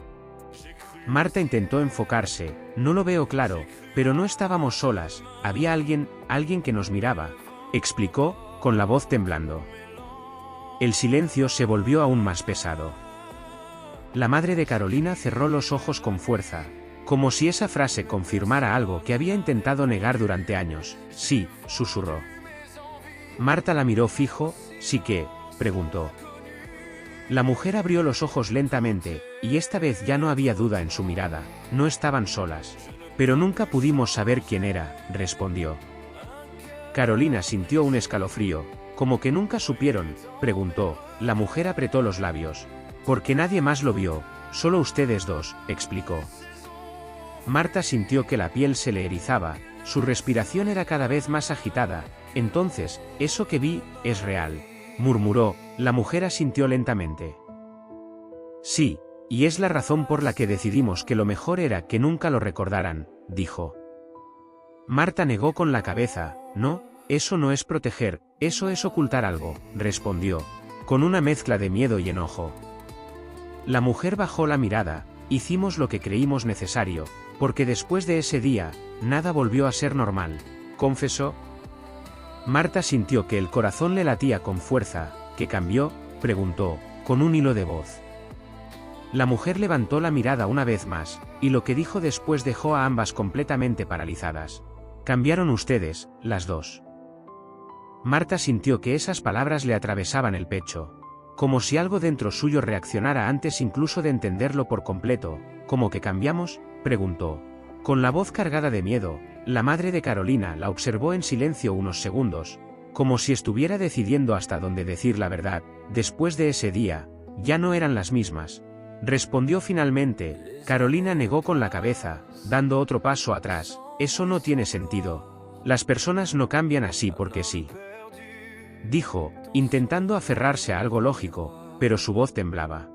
Marta intentó enfocarse. No lo veo claro, pero no estábamos solas, había alguien que nos miraba, explicó, con la voz temblando. El silencio se volvió aún más pesado. La madre de Carolina cerró los ojos con fuerza, como si esa frase confirmara algo que había intentado negar durante años. Sí, susurró. Marta la miró fijo. ¿Sí qué? Preguntó. La mujer abrió los ojos lentamente, y esta vez ya no había duda en su mirada. No estaban solas. Pero nunca pudimos saber quién era, respondió. Carolina sintió un escalofrío. ¿Cómo que nunca supieron? Preguntó. La mujer apretó los labios. Porque nadie más lo vio, solo ustedes dos, explicó. Marta sintió que la piel se le erizaba, su respiración era cada vez más agitada. Entonces, eso que vi, es real, murmuró. La mujer asintió lentamente. Sí, y es la razón por la que decidimos que lo mejor era que nunca lo recordaran, dijo. Marta negó con la cabeza. No, eso no es proteger, eso es ocultar algo, respondió, con una mezcla de miedo y enojo. La mujer bajó la mirada. Hicimos lo que creímos necesario, porque después de ese día, nada volvió a ser normal, confesó. Marta sintió que el corazón le latía con fuerza. ¿Qué cambió? Preguntó, con un hilo de voz. La mujer levantó la mirada una vez más, y lo que dijo después dejó a ambas completamente paralizadas. Cambiaron ustedes, las dos. Marta sintió que esas palabras le atravesaban el pecho. Como si algo dentro suyo reaccionara antes incluso de entenderlo por completo. ¿Cómo que cambiamos? Preguntó. Con la voz cargada de miedo, la madre de Carolina la observó en silencio unos segundos, como si estuviera decidiendo hasta dónde decir la verdad. Después de ese día, ya no eran las mismas. Respondió finalmente. Carolina negó con la cabeza, dando otro paso atrás. Eso no tiene sentido. Las personas no cambian así porque sí. Dijo, intentando aferrarse a algo lógico, pero su voz temblaba.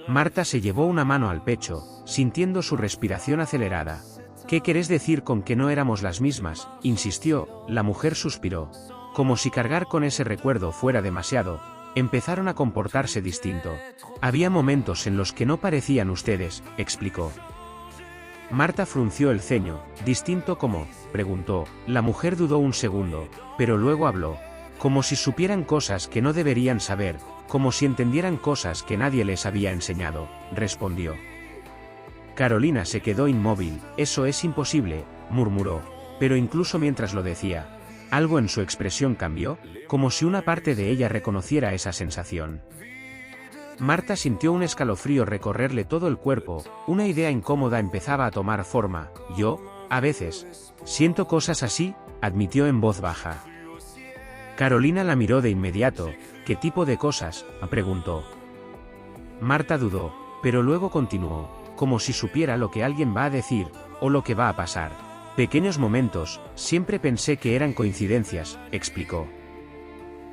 Marta se llevó una mano al pecho, sintiendo su respiración acelerada. ¿Qué querés decir con que no éramos las mismas? Insistió. La mujer suspiró. Como si cargar con ese recuerdo fuera demasiado, empezaron a comportarse distinto. Había momentos en los que no parecían ustedes, explicó. Marta frunció el ceño. ¿Distinto cómo? Preguntó. La mujer dudó un segundo, pero luego habló. Como si supieran cosas que no deberían saber, como si entendieran cosas que nadie les había enseñado, respondió. Carolina se quedó inmóvil. Eso es imposible, murmuró, pero incluso mientras lo decía, algo en su expresión cambió, como si una parte de ella reconociera esa sensación. Marta sintió un escalofrío recorrerle todo el cuerpo, una idea incómoda empezaba a tomar forma. Yo, a veces, siento cosas así, admitió en voz baja. Carolina la miró de inmediato. ¿Qué tipo de cosas?, preguntó. Marta dudó, pero luego continuó, como si supiera lo que alguien va a decir, o lo que va a pasar. Pequeños momentos, siempre pensé que eran coincidencias, explicó.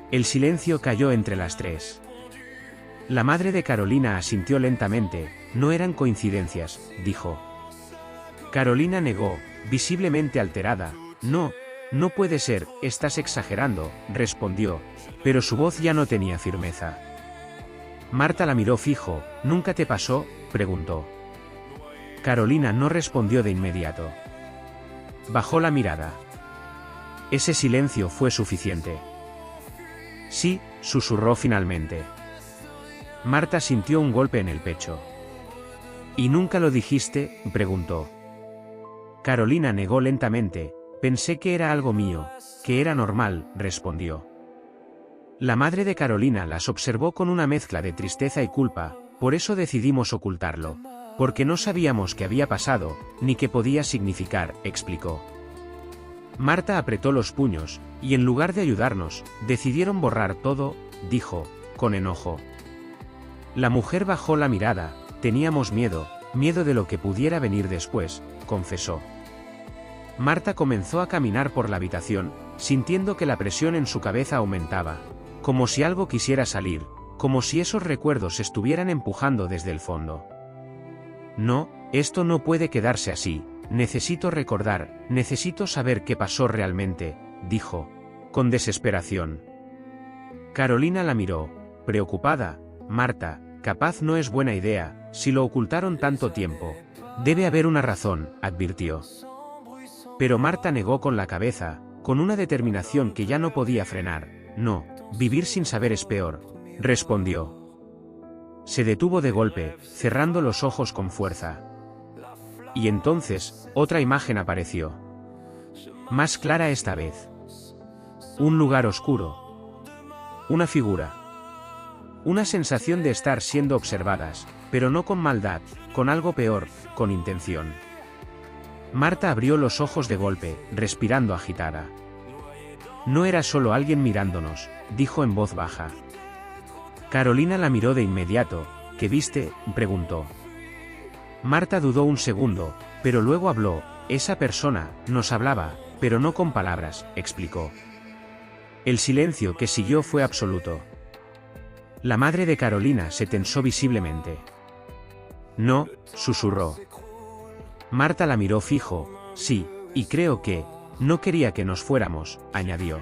El silencio cayó entre las tres. La madre de Carolina asintió lentamente. No eran coincidencias, dijo. Carolina negó, visiblemente alterada. No puede ser, estás exagerando, respondió, pero su voz ya no tenía firmeza. Marta la miró fijo. ¿Nunca te pasó?, preguntó. Carolina no respondió de inmediato. Bajó la mirada. Ese silencio fue suficiente. Sí, susurró finalmente. Marta sintió un golpe en el pecho. ¿Y nunca lo dijiste?, preguntó. Carolina negó lentamente. Pensé que era algo mío, que era normal, respondió. La madre de Carolina las observó con una mezcla de tristeza y culpa. Por eso decidimos ocultarlo. Porque no sabíamos qué había pasado, ni qué podía significar, explicó. Marta apretó los puños, y en lugar de ayudarnos, decidieron borrar todo, dijo, con enojo. La mujer bajó la mirada, teníamos miedo de lo que pudiera venir después, confesó. Marta comenzó a caminar por la habitación, sintiendo que la presión en su cabeza aumentaba, como si algo quisiera salir, como si esos recuerdos estuvieran empujando desde el fondo. No, esto no puede quedarse así, necesito recordar, necesito saber qué pasó realmente, dijo, con desesperación. Carolina la miró, preocupada. Marta, capaz no es buena idea, si lo ocultaron tanto tiempo. Debe haber una razón, advirtió. Pero Marta negó con la cabeza, con una determinación que ya no podía frenar. No, vivir sin saber es peor, respondió. Se detuvo de golpe, cerrando los ojos con fuerza. Y entonces, otra imagen apareció. Más clara esta vez. Un lugar oscuro. Una figura. Una sensación de estar siendo observadas, pero no con maldad, con algo peor, con intención. Marta abrió los ojos de golpe, respirando agitada. No era solo alguien mirándonos, dijo en voz baja. Carolina la miró de inmediato. ¿Qué viste?, preguntó. Marta dudó un segundo, pero luego habló. Esa persona nos hablaba, pero no con palabras, explicó. El silencio que siguió fue absoluto. La madre de Carolina se tensó visiblemente. No, susurró. Marta la miró fijo. Sí, y creo que, no quería que nos fuéramos, añadió.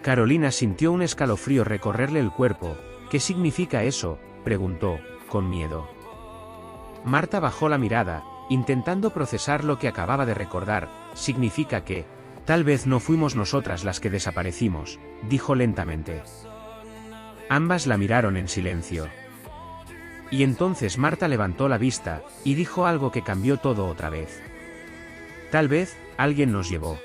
Carolina sintió un escalofrío recorrerle el cuerpo. ¿Qué significa eso?, preguntó, con miedo. Marta bajó la mirada, intentando procesar lo que acababa de recordar. Significa que, tal vez no fuimos nosotras las que desaparecimos, dijo lentamente. Ambas la miraron en silencio. Y entonces Marta levantó la vista, y dijo algo que cambió todo otra vez. Tal vez, alguien nos llevó.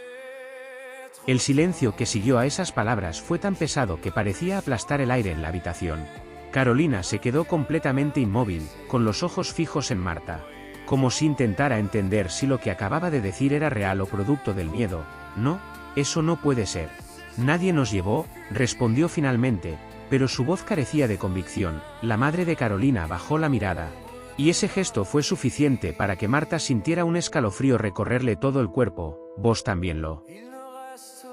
El silencio que siguió a esas palabras fue tan pesado que parecía aplastar el aire en la habitación. Carolina se quedó completamente inmóvil, con los ojos fijos en Marta, como si intentara entender si lo que acababa de decir era real o producto del miedo. No, eso no puede ser. Nadie nos llevó, respondió finalmente, pero su voz carecía de convicción. La madre de Carolina bajó la mirada. Y ese gesto fue suficiente para que Marta sintiera un escalofrío recorrerle todo el cuerpo. Vos también lo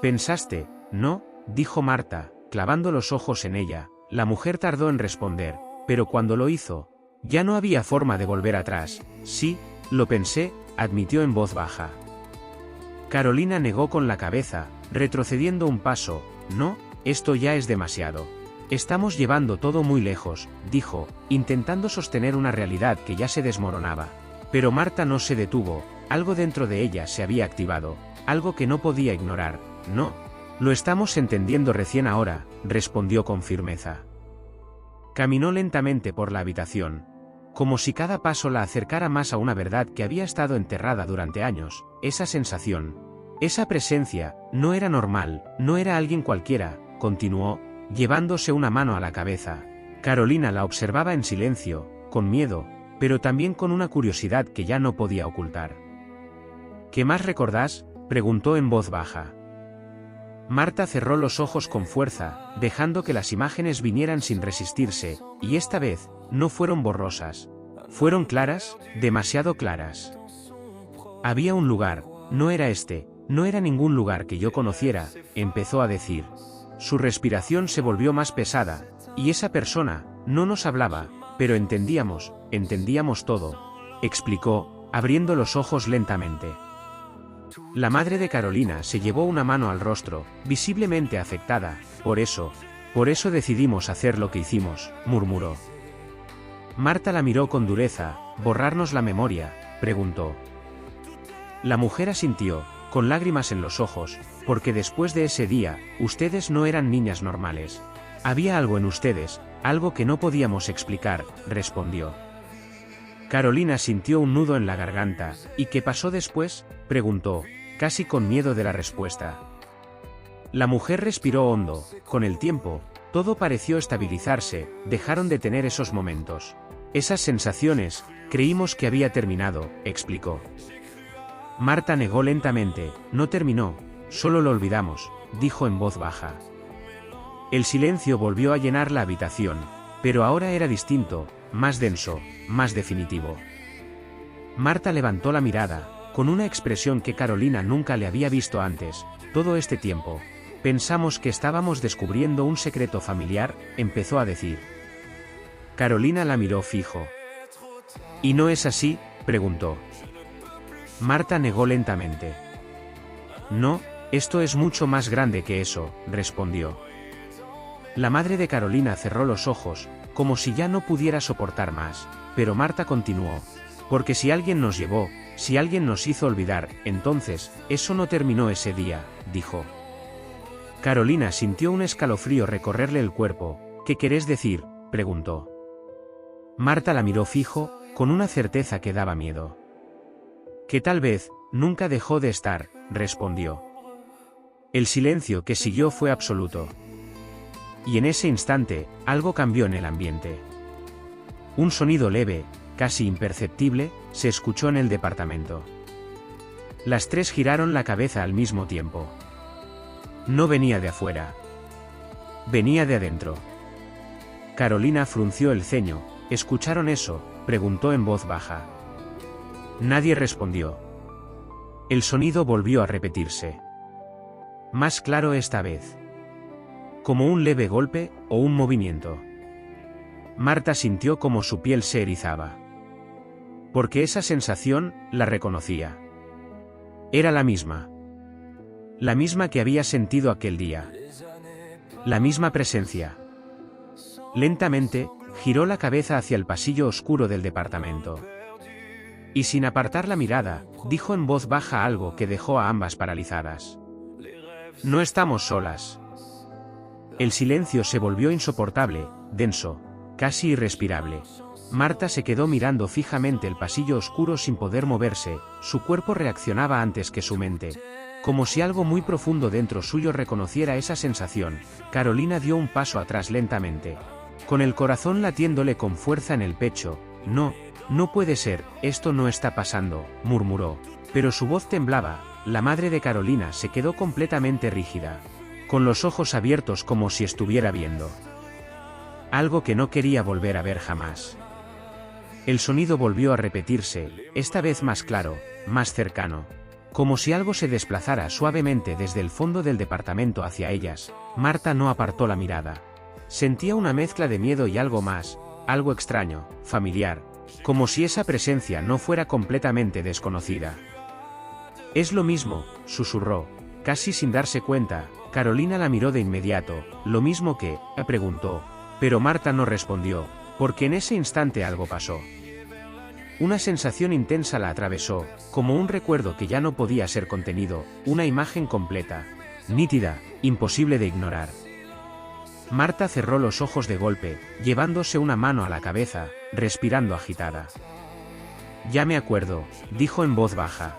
pensaste, ¿no?, dijo Marta, clavando los ojos en ella. La mujer tardó en responder, pero cuando lo hizo, ya no había forma de volver atrás. Sí, lo pensé, admitió en voz baja. Carolina negó con la cabeza, retrocediendo un paso. No, esto ya es demasiado. Estamos llevando todo muy lejos, dijo, intentando sostener una realidad que ya se desmoronaba. Pero Marta no se detuvo, algo dentro de ella se había activado, algo que no podía ignorar. No, lo estamos entendiendo recién ahora, respondió con firmeza. Caminó lentamente por la habitación, como si cada paso la acercara más a una verdad que había estado enterrada durante años. Esa sensación, esa presencia, no era normal, no era alguien cualquiera, continuó, llevándose una mano a la cabeza. Carolina la observaba en silencio, con miedo, pero también con una curiosidad que ya no podía ocultar. ¿Qué más recordás?, preguntó en voz baja. Marta cerró los ojos con fuerza, dejando que las imágenes vinieran sin resistirse, y esta vez, no fueron borrosas. Fueron claras, demasiado claras. Había un lugar, no era este, no era ningún lugar que yo conociera, empezó a decir. Su respiración se volvió más pesada, y esa persona, no nos hablaba, pero entendíamos todo, explicó, abriendo los ojos lentamente. La madre de Carolina se llevó una mano al rostro, visiblemente afectada. Por eso decidimos hacer lo que hicimos, murmuró. Marta la miró con dureza. ¿Borrarnos la memoria?, preguntó. La mujer asintió, con lágrimas en los ojos, porque después de ese día, ustedes no eran niñas normales. Había algo en ustedes, algo que no podíamos explicar, respondió. Carolina sintió un nudo en la garganta. ¿Y qué pasó después?, preguntó, casi con miedo de la respuesta. La mujer respiró hondo. Con el tiempo, todo pareció estabilizarse, dejaron de tener esos momentos. Esas sensaciones, creímos que había terminado, explicó. Marta negó lentamente, no terminó, solo lo olvidamos, dijo en voz baja. El silencio volvió a llenar la habitación, pero ahora era distinto, más denso, más definitivo. Marta levantó la mirada, con una expresión que Carolina nunca le había visto antes. Todo este tiempo, pensamos que estábamos descubriendo un secreto familiar, empezó a decir. Carolina la miró fijo. ¿Y no es así?, preguntó. Marta negó lentamente. No, esto es mucho más grande que eso, respondió. La madre de Carolina cerró los ojos, como si ya no pudiera soportar más, pero Marta continuó. Porque si alguien nos llevó, si alguien nos hizo olvidar, entonces, eso no terminó ese día, dijo. Carolina sintió un escalofrío recorrerle el cuerpo. ¿Qué querés decir?, preguntó. Marta la miró fijo, con una certeza que daba miedo. Que tal vez, nunca dejó de estar, respondió. El silencio que siguió fue absoluto. Y en ese instante, algo cambió en el ambiente. Un sonido leve, casi imperceptible, se escuchó en el departamento. Las tres giraron la cabeza al mismo tiempo. No venía de afuera. Venía de adentro. Carolina frunció el ceño. ¿Escucharon eso?, preguntó en voz baja. Nadie respondió. El sonido volvió a repetirse. Más claro esta vez. Como un leve golpe, o un movimiento. Marta sintió como su piel se erizaba. Porque esa sensación, la reconocía. Era la misma. La misma que había sentido aquel día. La misma presencia. Lentamente, giró la cabeza hacia el pasillo oscuro del departamento. Y sin apartar la mirada, dijo en voz baja algo que dejó a ambas paralizadas. No estamos solas. El silencio se volvió insoportable, denso, casi irrespirable. Marta se quedó mirando fijamente el pasillo oscuro sin poder moverse, su cuerpo reaccionaba antes que su mente. Como si algo muy profundo dentro suyo reconociera esa sensación, Carolina dio un paso atrás lentamente. Con el corazón latiéndole con fuerza en el pecho. No, no puede ser, esto no está pasando, murmuró. Pero su voz temblaba, la madre de Carolina se quedó completamente rígida. Con los ojos abiertos como si estuviera viendo algo que no quería volver a ver jamás. El sonido volvió a repetirse, esta vez más claro, más cercano. Como si algo se desplazara suavemente desde el fondo del departamento hacia ellas. Marta no apartó la mirada. Sentía una mezcla de miedo y algo más, algo extraño, familiar, como si esa presencia no fuera completamente desconocida. Es lo mismo, susurró, casi sin darse cuenta. Carolina la miró de inmediato, lo mismo que, preguntó. Pero Marta no respondió, porque en ese instante algo pasó. Una sensación intensa la atravesó, como un recuerdo que ya no podía ser contenido, una imagen completa, nítida, imposible de ignorar. Marta cerró los ojos de golpe, llevándose una mano a la cabeza, respirando agitada. Ya me acuerdo, dijo en voz baja.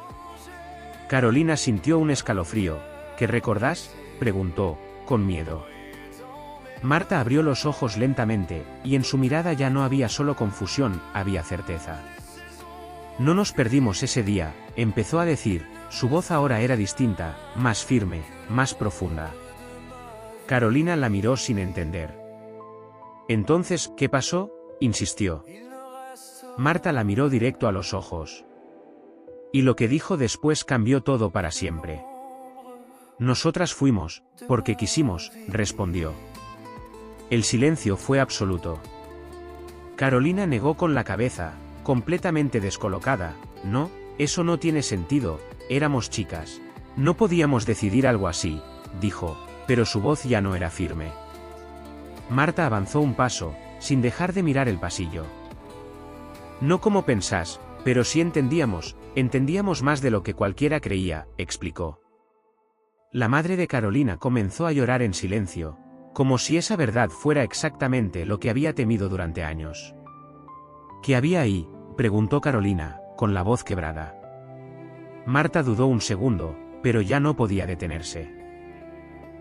Carolina sintió un escalofrío. ¿Qué recordás?, preguntó, con miedo. Marta abrió los ojos lentamente, y en su mirada ya no había solo confusión, había certeza. No nos perdimos ese día, empezó a decir, su voz ahora era distinta, más firme, más profunda. Carolina la miró sin entender. Entonces, ¿qué pasó?, insistió. Marta la miró directo a los ojos. Y lo que dijo después cambió todo para siempre. Nosotras fuimos, porque quisimos, respondió. El silencio fue absoluto. Carolina negó con la cabeza, completamente descolocada. No, eso no tiene sentido, éramos chicas. No podíamos decidir algo así, dijo, pero su voz ya no era firme. Marta avanzó un paso, sin dejar de mirar el pasillo. No como pensás, pero sí entendíamos más de lo que cualquiera creía, explicó. La madre de Carolina comenzó a llorar en silencio, como si esa verdad fuera exactamente lo que había temido durante años. ¿Qué había ahí?, preguntó Carolina, con la voz quebrada. Marta dudó un segundo, pero ya no podía detenerse.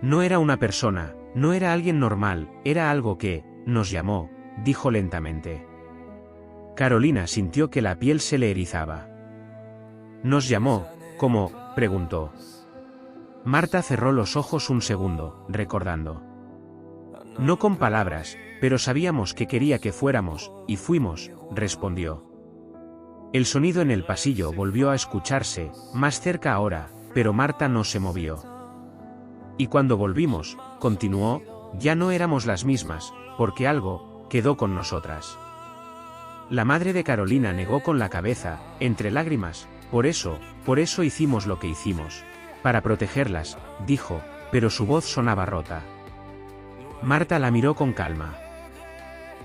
No era una persona, no era alguien normal, era algo que nos llamó, dijo lentamente. Carolina sintió que la piel se le erizaba. ¿Nos llamó? ¿Cómo?, preguntó. Marta cerró los ojos un segundo, recordando. No con palabras, pero sabíamos que quería que fuéramos, y fuimos, respondió. El sonido en el pasillo volvió a escucharse, más cerca ahora, pero Marta no se movió. Y cuando volvimos, continuó, ya no éramos las mismas, porque algo quedó con nosotras. La madre de Carolina negó con la cabeza, entre lágrimas. Por eso hicimos lo que hicimos. Para protegerlas, dijo, pero su voz sonaba rota. Marta la miró con calma.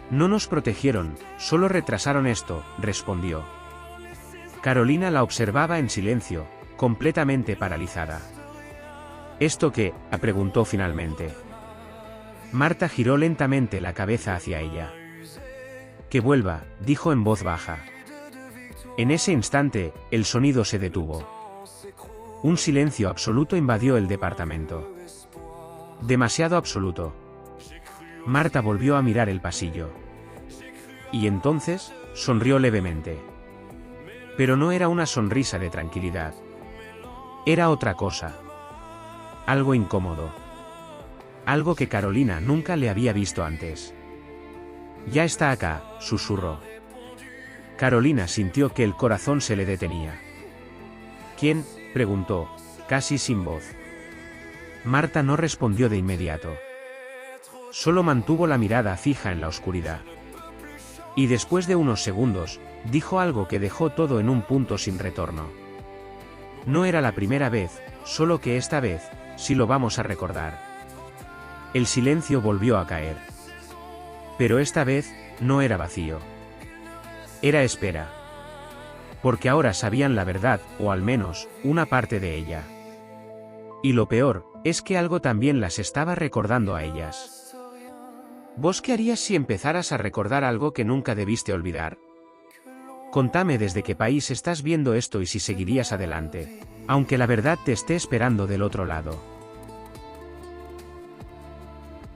No nos protegieron, solo retrasaron esto, respondió. Carolina la observaba en silencio, completamente paralizada. ¿Esto qué?, preguntó finalmente. Marta giró lentamente la cabeza hacia ella. Que vuelva, dijo en voz baja. En ese instante, el sonido se detuvo. Un silencio absoluto invadió el departamento. Demasiado absoluto. Marta volvió a mirar el pasillo. Y entonces, sonrió levemente. Pero no era una sonrisa de tranquilidad. Era otra cosa. Algo incómodo. Algo que Carolina nunca le había visto antes. Ya está acá, susurró. Carolina sintió que el corazón se le detenía. ¿Quién?, preguntó, casi sin voz. Marta no respondió de inmediato. Solo mantuvo la mirada fija en la oscuridad. Y después de unos segundos, dijo algo que dejó todo en un punto sin retorno. No era la primera vez, solo que esta vez, sí lo vamos a recordar. El silencio volvió a caer. Pero esta vez, no era vacío. Era espera. Porque ahora sabían la verdad, o al menos, una parte de ella. Y lo peor, es que algo también las estaba recordando a ellas. ¿Vos qué harías si empezaras a recordar algo que nunca debiste olvidar? Contame desde qué país estás viendo esto y si seguirías adelante, aunque la verdad te esté esperando del otro lado.